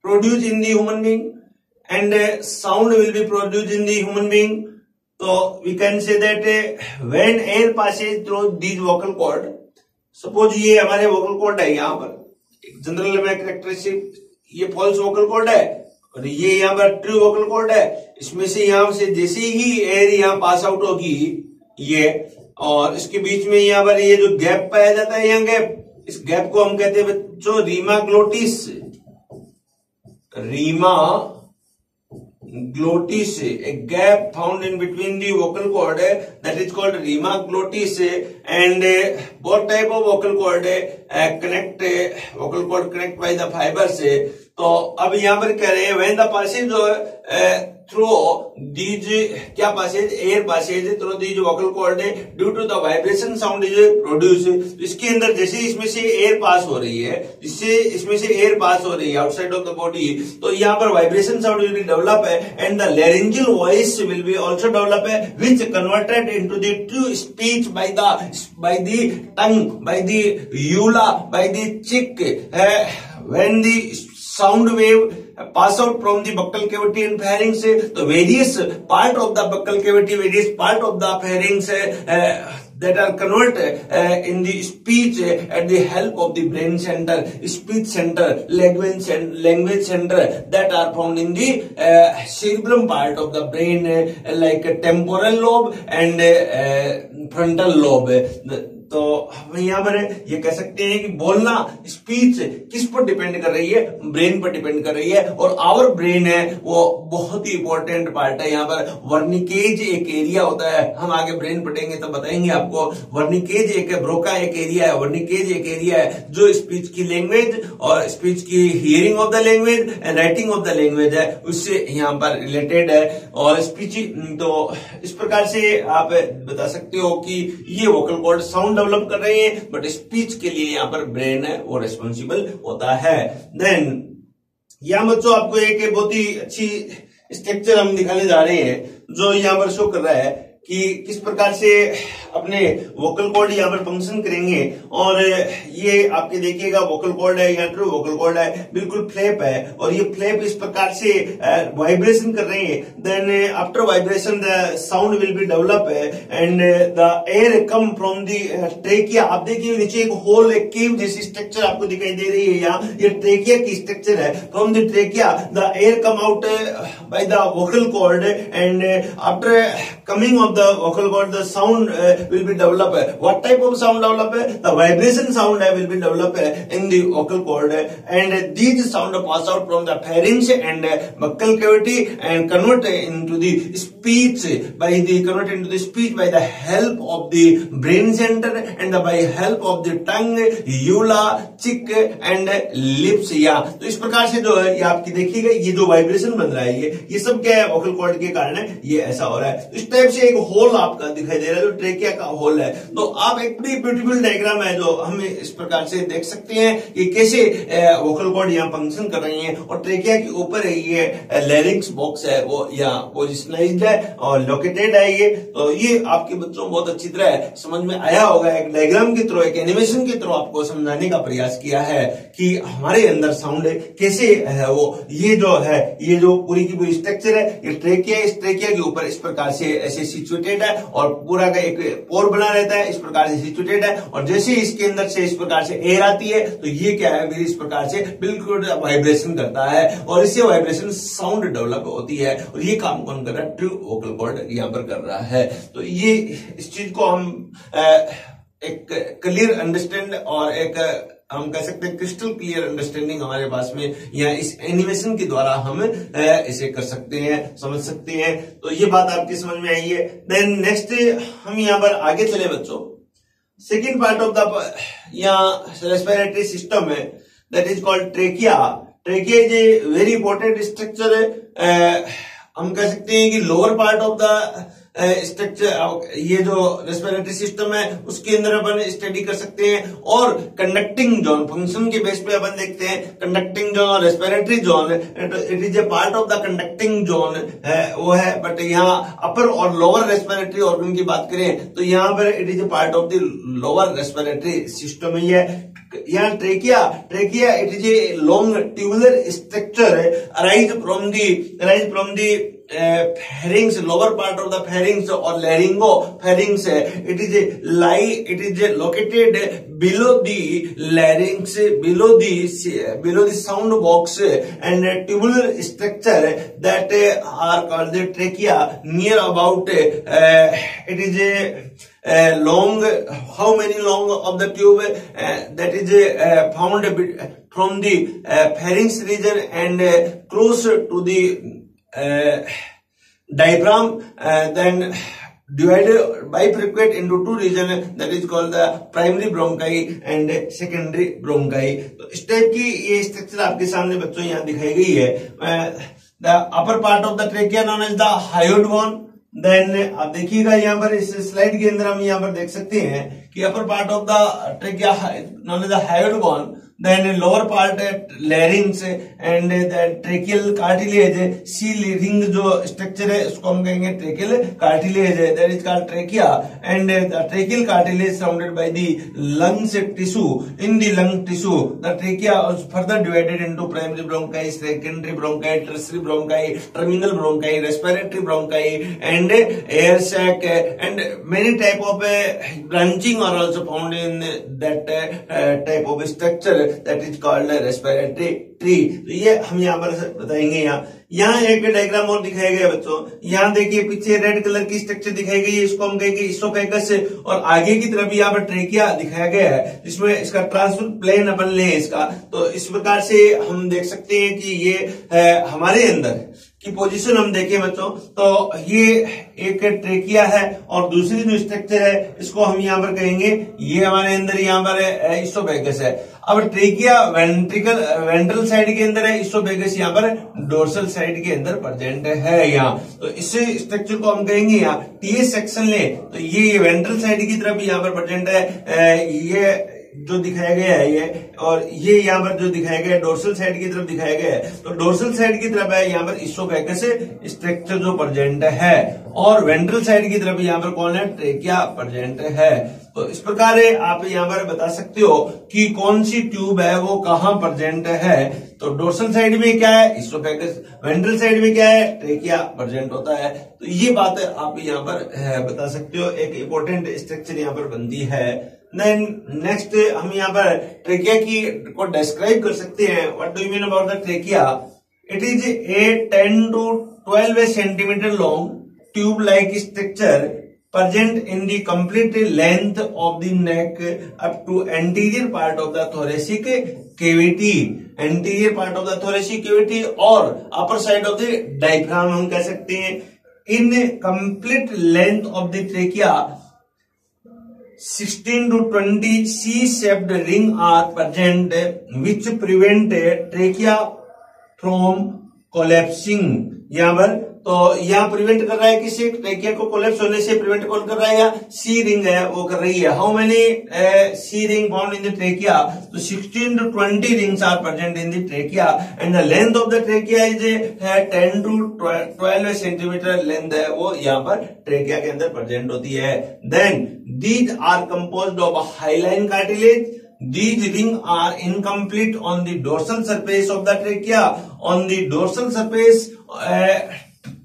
produce in the human being and sound will be produced in the human being. So we can say that when air passes through these vocal cord, suppose ये हमारे vocal cord है यहाँ पर general में characteristic, ये false vocal cord है और ये यहाँ पर ट्रू vocal cord है. इसमें से यहाँ से जैसे ही एयर यहाँ पास आउट होगी ये, और इसके बीच में यहाँ पर ये जो गैप पाया जाता है, यहाँ गैप, इस गैप को हम कहते हैं बच्चों rima glottis. Rima glottis, a gap found in between the vocal cord, that is called rima glottis, and both type of vocal cord vocal cord connect by the fibers. तो अब यहाँ पर कह रहे हैं when the passage through these क्या passage, air passage through these vocal cord due to the vibration sound is produced. इसके अंदर जैसे इसमें से एयर पास हो रही है, जिससे इसमें से एयर पास हो रही है आउटसाइड ऑफ द बॉडी, तो यहाँ पर vibration sound will be develop and the laryngeal voice will be also develop, which converted into the true speech by the tongue, by the uvula, by the cheek. When the sound wave pass out from the buccal cavity and pharynx, the various part of the buccal cavity, various part of the pharynx that are converted in the speech at the help of the brain center, speech center, language center that are found in the cerebrum part of the brain, like temporal lobe and frontal lobe. तो हम यहाँ पर ये कह सकते हैं कि बोलना, स्पीच किस पर डिपेंड कर रही है, ब्रेन पर डिपेंड कर रही है, और आवर ब्रेन है वो बहुत ही इंपॉर्टेंट पार्ट है. यहाँ पर वर्निकेज एक एरिया होता है, हम आगे ब्रेन पढ़ेंगे तो बताएंगे आपको. वर्निकेज एक ब्रोका एक एरिया है, वर्निकेज एक एरिया है जो स्पीच की लैंग्वेज और स्पीच की hearing of the language and writing of the language है, उससे यहाँ पर रिलेटेड है. और स्पीच तो इस प्रकार से आप बता सकते हो कि ये वोकल कॉर्ड साउंड डेवलप कर रहे हैं, बट स्पीच के लिए यहाँ पर ब्रेन है वो रिस्पॉन्सिबल होता है. देन यहाँ बच्चों आपको एक बहुत ही अच्छी स्ट्रक्चर हम दिखाने जा रहे हैं जो यहाँ पर शो कर रहा है कि किस प्रकार से अपने वोकल कॉर्ड यहाँ पर फंक्शन करेंगे. और ये आपके देखिएगा वोकल कॉर्ड है, यहाँ ट्रू वोकल कॉर्ड है, बिल्कुल फ्लैप है, और ये फ्लैप इस प्रकार से वाइब्रेशन कर रहे हैं. Then after vibration the sound will be develop and the air come from the trachea. आप देखिए नीचे एक होल, एक केव जैसी स्ट्रक्चर आपको दिखाई दे रही है, यहाँ ये ट्रेकिया की स्ट्रक्चर है. From the trachea the air come out by the vocal cord and after coming of the vocal cord the sound will be developed. What type of sound developed? The vibration sound will be developed in the vocal cord, and these sound pass out from the pharynx and buccal cavity and convert into the speech by the help of the brain center and by help of the tongue, uvula, cheek and lips. या तो इस प्रकार से जो है ये आपकी देखिएगा ये जो वाइब्रेशन बन रहा है ये सब क्या है, वोकल कॉर्ड के कारण है ये ऐसा हो रहा है. इस टाइप से एक होल आपका दिखाई दे रहा है, जो ट्रेकिया का होल है। तो आप एक बड़ी ब्यूटीफुल डायग्राम है जो हम इस प्रकार से देख सकते हैं कि कैसे वोकल कॉर्ड यहाँ फंक्शन कर रही है, और ट्रेकिया के ऊपर ये लैरिंक्स बॉक्स है वो यहाँ पोजिशनाइज्ड है और लोकेटेड है ये। तो ये आपके बच्चों को बहुत अच्छी तरह समझ में आया होगा। एक डायग्राम के थ्रू, एक एनिमेशन के थ्रू आपको समझाने का प्रयास किया है कि हमारे अंदर साउंड कैसे है वो, ये जो है, ये जो पूरी की पूरी स्ट्रक्चर है, ये ट्रेकिया, इस ट्रेकिया के ऊपर इस प्रकार से ऐसे सिचुएटेड है और पूरा का एक पोर बना रहता है, इस प्रकार से सिचुएटेड है। और जैसे इसके अंदर से इस प्रकार से एयर आती है तो ये क्या है, फिर इस प्रकार से बिल्कुल वाइब्रेशन करता है और इससे वाइब्रेशन साउंड डेवलप होती है। और ये काम कौन कर रहा है, ट्रू वोकल कॉर्ड यहाँ पर कर रहा है। तो ये इस चीज को हम एक क्लियर अंडरस्टैंड और एक हम कह सकते हैं क्रिस्टल क्लियर अंडरस्टैंडिंग हमारे पास में यहाँ इस एनिमेशन के द्वारा हम इसे कर सकते हैं, समझ सकते हैं। तो ये बात आपकी समझ में आई है। देन नेक्स्ट हम यहाँ पर आगे चले बच्चों, सेकेंड पार्ट ऑफ द यहाँ रेस्पिरेटरी सिस्टम है, that is called trachea. Trachea is a very important structure है। हम कह सकते हैं कि lower part of the structure, ये जो रेस्पिरेटरी सिस्टम है उसके अंदर अपन स्टडी कर सकते हैं। और कंडक्टिंग जोन फंक्शन के बेस पे अपन देखते हैं, कंडक्टिंग जोन और respiratory zone, it is a part of the conducting zone है वो है। बट यहाँ अपर और लोअर रेस्पिरेटरी ऑर्गन की बात करें तो यहाँ पर it is a part of the lower respiratory system ही है। यहाँ trachea it is a long tubular structure arise from the pharynx, lower part of the pharynx or laryngopharynx. It is located below the larynx, below the sound box, and tubular structure that are called the trachea. Near about it is a long, how many long of the tube that is found from the pharynx region and close to the diaphragm, then divided bifurcate into two regions, that is called the primary bronchi and secondary bronchi. तो इस type की ये structure आपके सामने बच्चों यहाँ दिखाई गई है। The upper part of the trachea known as the hyoid bone. देन आप देखिएगा यहाँ पर इस स्लाइड के अंदर हम यहाँ पर देख सकते हैं कि upper part of the trachea known as the hyoid bone, then lower part larynx and the tracheal cartilage, C ring जो स्ट्रक्चर है उसको हम कहेंगे ट्रेकियल कार्टिलेज है, that is called trachea, and the tracheal cartilage surrounded by the lungs tissue. In the lung tissue, the trachea is further divided into primary bronchi, secondary bronchi, tertiary bronchi, terminal bronchi, respiratory bronchi, and air sac, and many type of branching are also found in that type of structure, that is called respiratory tree. तो ये हम यहाँ पर बताएंगे। यहाँ एक diagram और दिखाया गया बच्चों। यहाँ देखिए पीछे रेड कलर की स्ट्रक्चर दिखाई गई है, इसको हम कहेंगे इसोफेगस, और आगे की तरफ यहाँ पर ट्रेकिया दिखाया गया है, जिसमें इसका ट्रांसफर प्लेन अपन ले इसका। तो इस प्रकार से हम देख सकते हैं कि ये हमारे अंदर की पोजीशन हम देखें बच्चों तो ये एक ट्रेकिया है और दूसरी जो स्ट्रक्चर है इसको हम यहाँ पर कहेंगे, ये हमारे अंदर यहाँ पर इसोफेगस है। अब ट्रेकिया वेंट्रल साइड के अंदर है, इसोफेगस यहाँ पर डोर्सल साइड के अंदर प्रेजेंट है यहाँ। तो इस स्ट्रक्चर को हम कहेंगे यहाँ टीएस सेक्शन ले, तो ये वेंट्रल साइड की तरफ यहाँ पर प्रेजेंट है, ये जो दिखाया गया है ये, और ये यहाँ पर जो दिखाया गया है डोर्सल साइड की तरफ दिखाया गया है। तो डोर्सल साइड की तरफ है यहाँ पर इसोफेगस स्ट्रक्चर जो प्रेजेंट है, और वेंट्रल साइड की तरफ यहाँ पर कौन है, ट्रेकिया प्रेजेंट है। तो इस प्रकार आप यहाँ पर बता सकते हो कि कौन सी ट्यूब है वो कहाँ प्रेजेंट है। तो डोर्सल साइड में क्या है, इसोफेगस, वेंट्रल साइड में क्या है, ट्रेकिया प्रेजेंट होता है। तो ये बात आप यहाँ पर बता सकते हो, एक इंपॉर्टेंट स्ट्रक्चर यहाँ पर बनती है। देन नेक्स्ट हम यहाँ पर ट्रेकिया की को डिस्क्राइब कर सकते हैं। What do you mean about the trachea? It is A 10 to 12 centimetre long tube like structure present in the complete length of the neck up to anterior part of the thoracic cavity, anterior part of the thoracic cavity और upper side of the diaphragm हम कह सकते हैं। In complete length of the trachea 16 to 20 C-shaped ring are present which prevent trachea from collapsing। यहाँ पर तो यहाँ prevent कर रहा है किसी ट्रेकिया को कोलैप्स होने से, प्रिवेंट कौन कर रहा है? या सी रिंग है वो कर रही है। How many C ring found in the trachea? तो 16 to 20 rings are present in the trachea and the length of the trachea is 10 to 12 centimetre length है वो यहाँ पर ट्रेकिया के अंदर प्रेजेंट होती है। Then these are composed of hyaline cartilage. These rings are incomplete on the dorsal surface of the trachea. On the dorsal surface,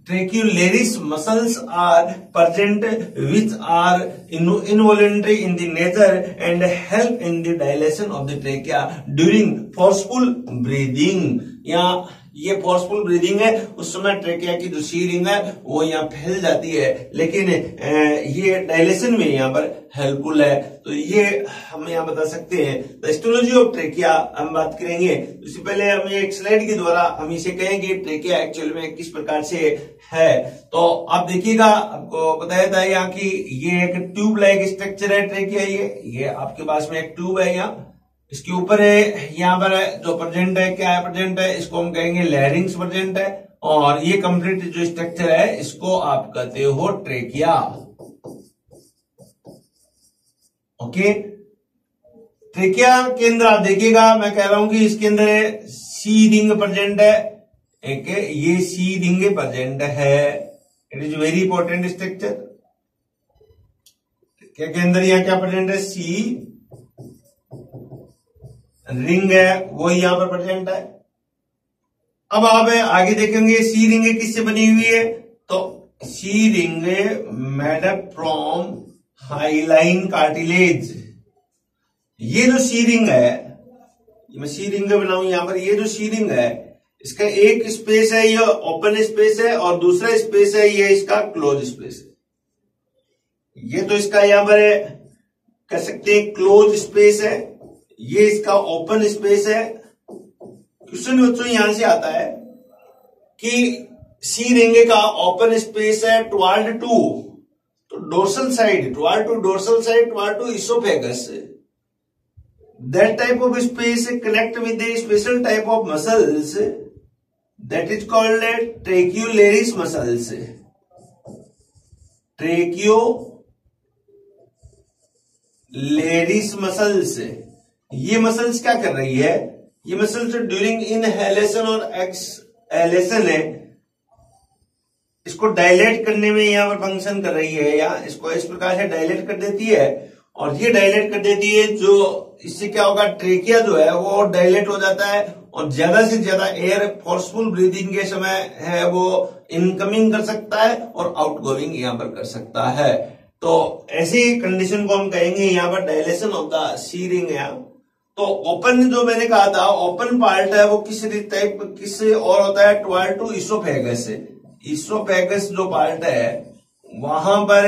tracheolaris muscles are present, which are involuntary in the nature and help in the dilation of the trachea during forceful breathing. यहाँ ये forceful breathing है, उस समय trachea की जो सी ring है वो यहाँ फैल जाती है, लेकिन ये डायलेशन में यहाँ पर हेल्पफुल है। तो ये हम यहाँ बता सकते हैं द हिस्टोलॉजी ऑफ ट्रेकिया हम बात करेंगे। इससे पहले हम एक स्लाइड के द्वारा हम इसे कहेंगे ट्रेकिया एक्चुअल में किस प्रकार से है। तो आप देखिएगा, आपको बताया था यहाँ की ये एक ट्यूब लाइक स्ट्रक्चर है ट्रेकिया। ये आपके पास में एक ट्यूब है, यहाँ इसके ऊपर है, यहाँ पर जो प्रेजेंट है, क्या है प्रेजेंट है, इसको हम कहेंगे लैरिंग्स प्रेजेंट है। और ये कंप्लीट जो स्ट्रक्चर है इसको आप कहते हो ट्रेकिया। ओके, ट्रेकिया के अंदर आप देखिएगा, मैं कह रहा हूं कि इसके अंदर सी रिंग प्रेजेंट है, एक ये सी रिंग प्रेजेंट है। It is very important structure. Trachea के अंदर यहाँ क्या प्रेजेंट है? सी रिंग है वो यहां पर प्रेजेंट है। अब आप आगे देखेंगे सी रिंग किससे बनी हुई है? तो C ring made up from hyaline cartilage. ये जो सी रिंग है, मैं सी रिंग बनाऊं यहां पर, ये जो सी रिंग है इसका एक स्पेस है, ये ओपन स्पेस है, और दूसरा स्पेस है ये इसका क्लोज स्पेस है। ये तो इसका यहां पर कह सकते हैं क्लोज स्पेस है, ये इसका ओपन स्पेस है। क्वेश्चन बच्चों यहां से आता है कि सी रिंग का ओपन स्पेस है toward to dorsal side, toward to dorsal side, toward to esophagus. That type of space connect with the special type of muscles that is called trachealis muscles. Trachealis muscles, ये muscles क्या कर रही है? ये muscles during inhalation और exhalation है, इसको dilate करने में यहां पर फंक्शन कर रही है, या इसको इस प्रकार से डायलेट कर देती है। और ये डायलेट कर देती है, जो इससे क्या होगा, ट्रेकिया जो है वो डायलेट हो जाता है और ज्यादा से ज्यादा एयर फोर्सफुल ब्रीदिंग के समय है वो इनकमिंग कर सकता है और आउटगोइंग यहां पर कर सकता है। तो ऐसी कंडीशन को हम कहेंगे यहां पर dilation of the C ring है। तो ओपन जो मैंने कहा था, ओपन पार्ट है वो किस टाइप किस और होता है? Toward to oesophagus. इसोफेगस जो पार्ट है वहां पर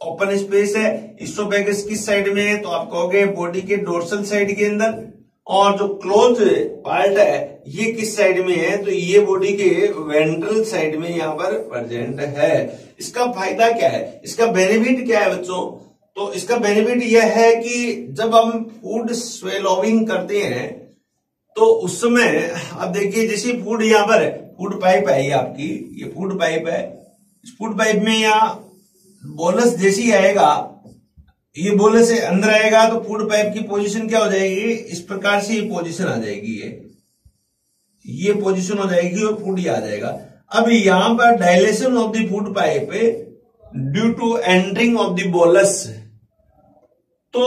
ओपन स्पेस है। इसोफेगस किस साइड में है? तो आप कहोगे बॉडी के डोर्सल साइड के अंदर। और जो क्लोज पार्ट है ये किस साइड में है? तो ये बॉडी के वेंट्रल साइड में यहां पर प्रेजेंट है। इसका फायदा क्या है, इसका बेनिफिट क्या है बच्चों? तो इसका बेनिफिट यह है कि जब हम फूड स्वेलोविंग करते हैं तो उस समय आप देखिए, जैसे फूड यहां पर फूड पाइप है, ये आपकी ये फूड पाइप है, इस फूड पाइप में यहाँ बोलस जैसी आएगा, ये बोलस से अंदर आएगा तो फूड पाइप की पोजीशन क्या हो जाएगी? इस प्रकार से ये पोजीशन आ जाएगी, ये पोजीशन हो जाएगी और फूड ये आ जाएगा। अब यहां पर dilation of the food pipe due to entering of the bolus, तो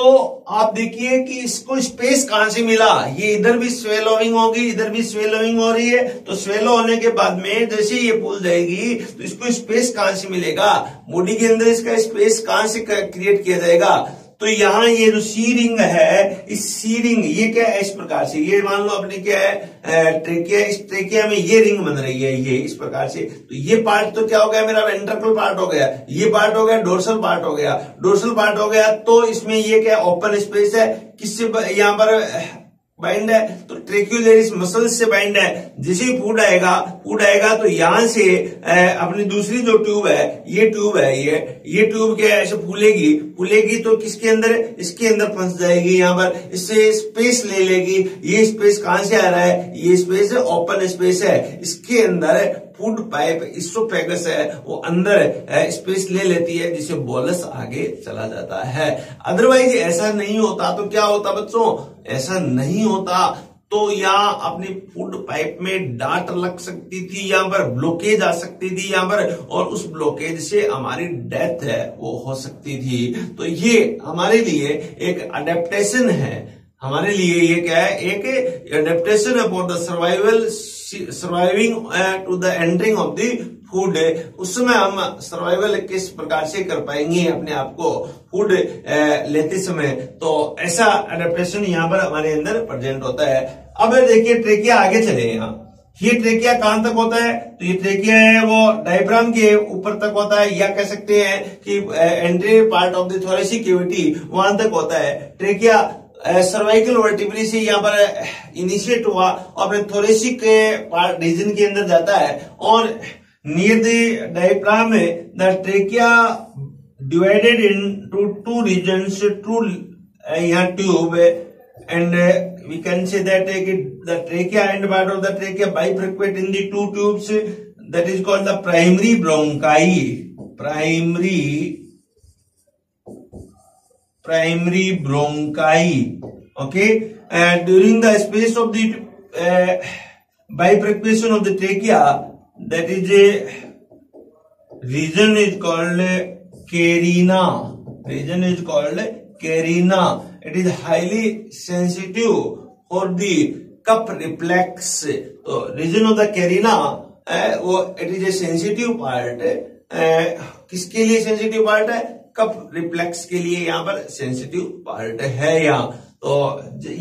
आप देखिए कि इसको स्पेस कहां से मिला? ये इधर भी स्वेलोविंग होगी, इधर भी स्वेलोविंग हो रही है, तो स्वेलो होने के बाद में जैसे ये फूल जाएगी तो इसको स्पेस कहां से मिलेगा? बॉडी के अंदर इसका स्पेस कहां से क्रिएट किया जाएगा? तो यहाँ ये जो सी रिंग है, इस सी रिंग ये क्या है? इस प्रकार से ये मान लो अपने क्या है ट्रेकिया, इस ट्रेकिया में ये रिंग बन रही है, ये इस प्रकार से। तो ये पार्ट तो क्या हो गया? मेरा वेंट्रिकल पार्ट हो गया, ये पार्ट हो गया डोर्सल पार्ट हो गया, डोर्सल पार्ट हो गया। तो इसमें ये क्या ओपन स्पेस है, किससे यहाँ पर बाइंड है? तो ट्रेक्यूलेरिस मसल्स से बाइंड है। जैसे ही फूड आएगा तो यहां से अपनी दूसरी जो ट्यूब है, ये ट्यूब है, ये ट्यूब क्या है? ऐसे फूलेगी तो किसके अंदर? इसके अंदर फंस जाएगी, यहाँ पर इससे स्पेस ले लेगी। ये स्पेस कहां से आ रहा है? ये स्पेस ओपन स्पेस है, इसके अंदर फूड पाइप इसोफेगस है वो अंदर स्पेस ले लेती है, जिससे बोलस आगे चला जाता है। अदरवाइज ऐसा नहीं होता तो क्या होता बच्चों, ऐसा नहीं होता तो यहाँ अपनी फूड पाइप में डांट लग सकती थी, यहाँ पर ब्लॉकेज आ सकती थी यहाँ पर, और उस ब्लॉकेज से हमारी डेथ है वो हो सकती थी। तो ये हमारे लिए एक अडेप्टेशन है, हमारे लिए ये क्या है, एक अडेप्टेशन है for the surviving to the entering of the food. उस समय हम सर्वाइवल किस प्रकार से कर पाएंगे अपने आप को फूड लेते समय, तो ऐसा अडेप्टेशन यहाँ पर हमारे अंदर प्रेजेंट होता है। अब देखिए ट्रेकिया आगे चले, यहाँ ये ट्रेकिया कहां तक होता है, तो ये ट्रेकिया है वो डायफ्राम के ऊपर तक होता है, या कह सकते हैं कि entry part of the thoracic cavity वहां तक होता है। ट्रेकिया सर्वाइकल वर्टिब्री से यहाँ पर इनिशिएट हुआ और अपने थोरेसिक पार्ट रीजन के अंदर जाता है, और near the diaphragm the trachea divided into two reasons through यहाँ tube, and we can say that the trachea and part of the trachea bifurcate in the two tubes, that is called the primary bronchi, primary bronchi. Okay, and during the space of the bifurcation of the trachea, that is a region is called carina. Region is called carina. It is highly sensitive for the cup reflex. तो region of the carina वो it is a sensitive part. किसके लिए sensitive part है, cup reflex के लिए यहाँ पर sensitive part है यहाँ। तो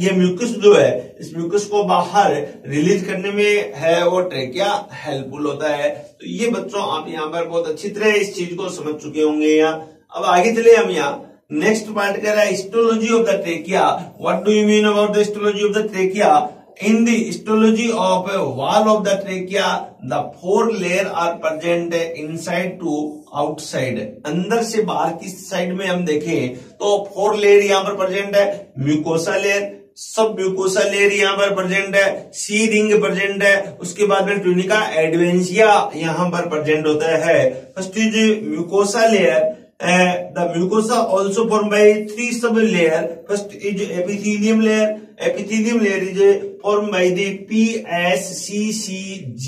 ये म्यूकस जो है, इस म्यूकस को बाहर रिलीज करने में है वो ट्रेकिया हेल्पफुल होता है। तो ये बच्चों आप यहाँ पर बहुत अच्छी तरह इस चीज को समझ चुके होंगे यहाँ। अब आगे चले हम यहाँ नेक्स्ट पार्ट कह रहा है histology of the trachea. What do you mean about the histology of the trachea? In the histology of a wall of the trachea, the four layers are present inside to outside. अंदर से बाहर की side में हम देखें तो 4 layer यहाँ पर प्रेजेंट है। Mucosa layer, sub mucosa layer यहाँ पर प्रेजेंट है, सी रिंग प्रेजेंट है, उसके बाद में ट्यूनिका एडवेंशिया यहाँ पर प्रेजेंट होता है। First is mucosa layer. The mucosa also formed by 3 sub-layer. First is epithelium layer. Epithelium layer is formed by the PSCCG,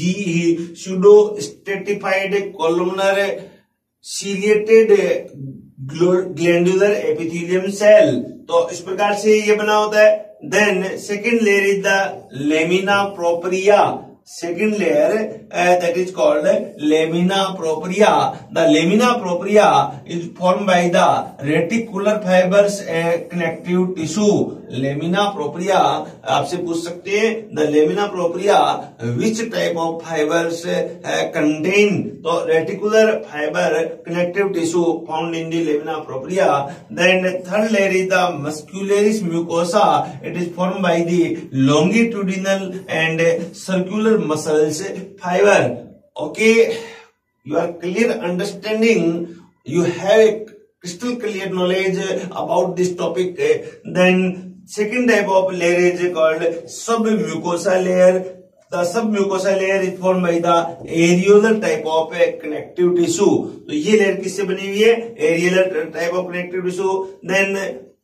pseudo-stratified columnar ciliated glandular epithelium cell. तो इस प्रकार से ये बना होता है। Then second layer is the lamina propria. Second layer that is called lamina propria. The lamina propria is formed by the reticular fibers and connective tissue. Lamina propria आपसे पूछ सकते हैं the lamina propria which type of fibers contain, तो reticular fiber connective tissue found in the lamina propria. Then third layer is the muscularis mucosa. It is formed by the longitudinal and circular muscles fiber. Okay, you are clear understanding, you have a crystal clear knowledge about this topic. Then second type of layer is called submucosa layer. The submucosa layer is formed by the areolar type of connective tissue. तो ये layer किससे बनी हुई है? Areolar type of connective tissue. Then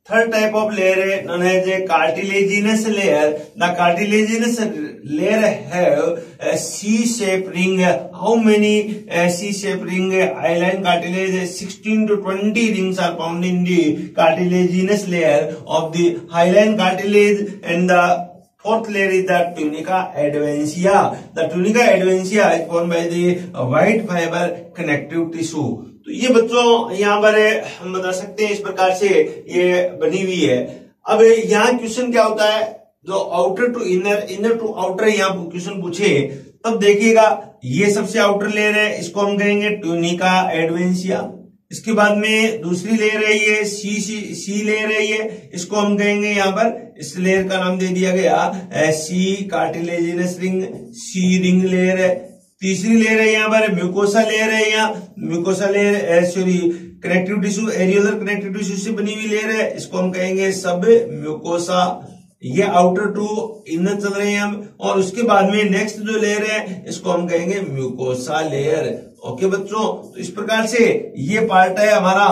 third type of layer known as a cartilaginous layer. The cartilaginous layer have a C-shaped ring. How many C-shaped ring? Hyaline cartilage 16 to 20 rings are found in the cartilaginous layer of the hyaline cartilage. And the fourth layer is the tunica adventitia. The tunica adventitia is formed by the white fiber connective tissue. तो ये बच्चों यहाँ पर हम बता सकते हैं इस प्रकार से ये बनी हुई है। अब यहाँ क्वेश्चन क्या होता है, जो outer to inner, inner to outer यहाँ क्वेश्चन पूछे तब देखिएगा ये सबसे आउटर लेयर है, इसको हम कहेंगे ट्यूनिका एडवेंशिया। इसके बाद में दूसरी लेयर है ये सी लेयर है ये, इसको हम कहेंगे यहाँ पर, इस लेयर का नाम दे दिया गया सी कार्टिलेजिनस रिंग, सी रिंग लेयर है। तीसरी लेयर है यहाँ पर म्यूकोसा लेयर है, यहाँ mucosa layer sorry connective tissue, areolar connective tissue से बनी हुई लेयर है, इसको हम कहेंगे सब म्यूकोसा ये आउटर टू इनर चल रहे हैं हम, और उसके बाद में नेक्स्ट जो लेयर है इसको हम कहेंगे म्यूकोसा लेयर। ओके बच्चों, तो इस प्रकार से ये पार्ट है हमारा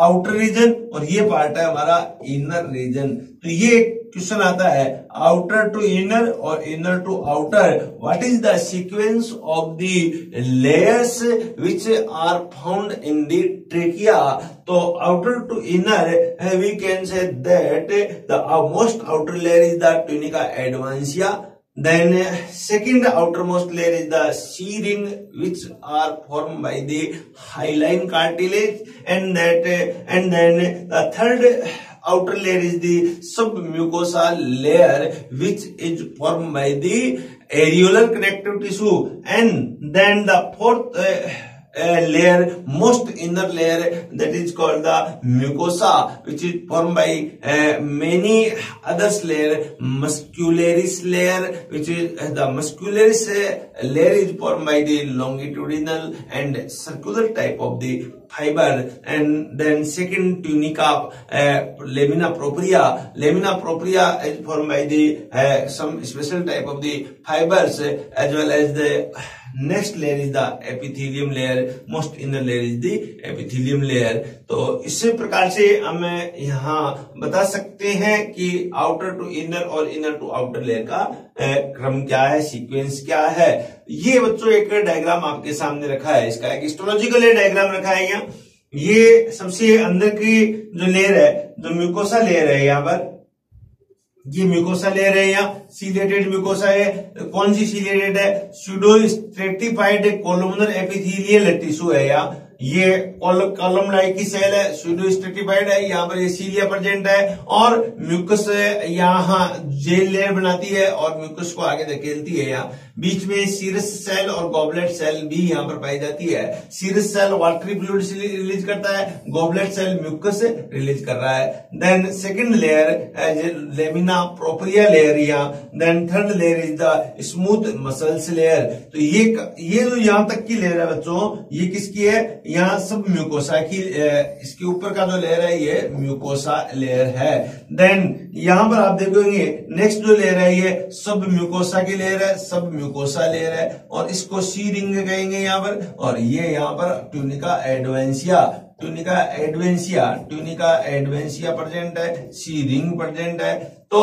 आउटर रीजन और ये पार्ट है हमारा इनर रीजन। तो ये क्वेश्चन आता है आउटर टू इनर और inner to outer, what is the sequence of the layers which are found in the trachea. तो outer to inner we can say that the most outer layer is the tunica adventitia, then second outermost layer is the C ring which are formed by the hyaline cartilage, and then the third outer layer is the submucosa layer which is formed by the areolar connective tissue, and then the fourth layer, most inner layer, that is called the mucosa, which is formed by many others layer. Muscularis layer, which is the muscularis layer is formed by the longitudinal and circular type of the fiber, and then second tunica lamina propria. Lamina propria is formed by the some special type of the fibers, as well as the next layer is the epithelium layer, most inner layer is the epithelium layer। तो इसी प्रकार से हम यहाँ बता सकते हैं कि आउटर टू इनर और इनर टू आउटर लेयर का क्रम क्या है, सीक्वेंस क्या है। ये बच्चों एक डायग्राम आपके सामने रखा है, इसका एक हिस्टोलॉजिकल डायग्राम रखा है यहाँ। ये सबसे अंदर की जो लेयर है, जो म्यूकोसा लेयर है, यहाँ पर ये म्यूकोसा लेयर है, यहाँ सीलेटेड म्यूकोसा है। कौन सी सीलेटेड है? Pseudo stratified columnar epithelial tissue है। यहाँ ये कॉलम लाइक की सेल है, स्यूडो स्ट्रेटिफाइड है, यहाँ पर सीलिया प्रेजेंट है, और म्यूकस यहाँ जेल लेयर बनाती है और म्यूकस को आगे धकेलती है। यहाँ बीच में सीरस सेल और गॉबलेट सेल भी यहाँ पर पाई जाती है। Serous cell watery fluid release करता है, गॉबलेट सेल म्यूकस रिलीज कर रहा है। Then second layer lamina propria layer, यहाँ then third layer is the smooth muscles layer. तो ये जो यहाँ तक की लेयर है बच्चों, ये किसकी है? यहाँ सब म्यूकोसा की, इसके ऊपर का जो लेयर है ये म्यूकोसा लेयर है। देन यहाँ पर आप देखोगे नेक्स्ट जो लेयर है ये सब म्यूकोसा की लेयर है, सब म्यूकोसा लेयर है, और इसको सी रिंग कहेंगे यहाँ पर। और ये यहाँ पर ट्यूनिका एडवेंसिया, ट्यूनिका एडवेंसिया प्रेजेंट है, सी रिंग प्रेजेंट है। तो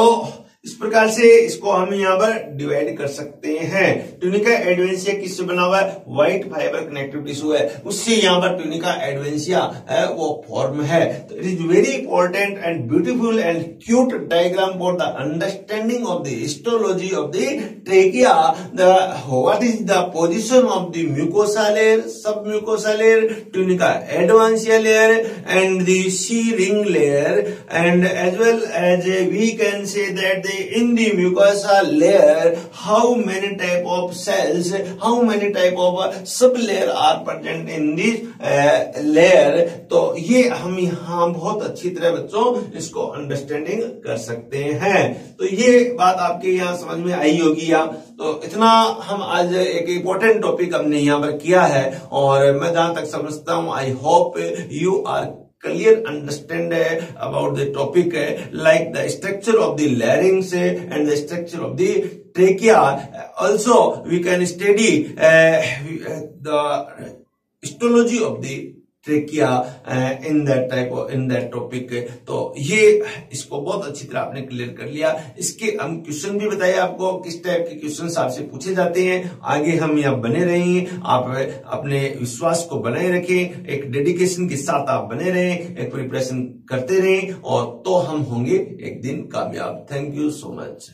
इस प्रकार से इसको हम यहाँ पर डिवाइड कर सकते हैं। ट्यूनिका एडवेंसिया किससे बना हुआ है? व्हाइट फाइबर कनेक्टिव टिश्यू है, उससे यहाँ पर ट्यूनिका एडवेंसिया है वो फॉर्म है। तो it is very important and beautiful and cute diagram for the understanding of the histology of the trachea. What is the position of the mucosa layer, sub mucosa layer, tunica adventitia layer and the C ring layer, and as well as we can say that in the mucosa layer how many type of cells, how many type of sub layer are present in this layer। तो ये हम यहाँ बहुत अच्छी तरह बच्चों इसको understanding कर सकते हैं। तो ये बात आपके यहाँ समझ में आई होगी। तो इतना हम आज एक इम्पोर्टेंट टॉपिक हमने यहाँ पर किया है, और मैं जहां तक समझता हूँ I hope you are clear understand about the topic like the structure of the larynx and the structure of the trachea. Also we can study the histology of the trachea in that topic. तो ये इसको बहुत अच्छी तरह आपने clear कर लिया। इसके हम क्वेश्चन भी बताए आपको किस टाइप के क्वेश्चन आपसे पूछे जाते हैं। आगे हम यहाँ बने रहें, आप अपने विश्वास को बनाए रखें, एक डेडिकेशन के साथ आप बने रहें, एक प्रिपरेशन करते रहें, और तो हम होंगे एक दिन कामयाब। Thank you so much.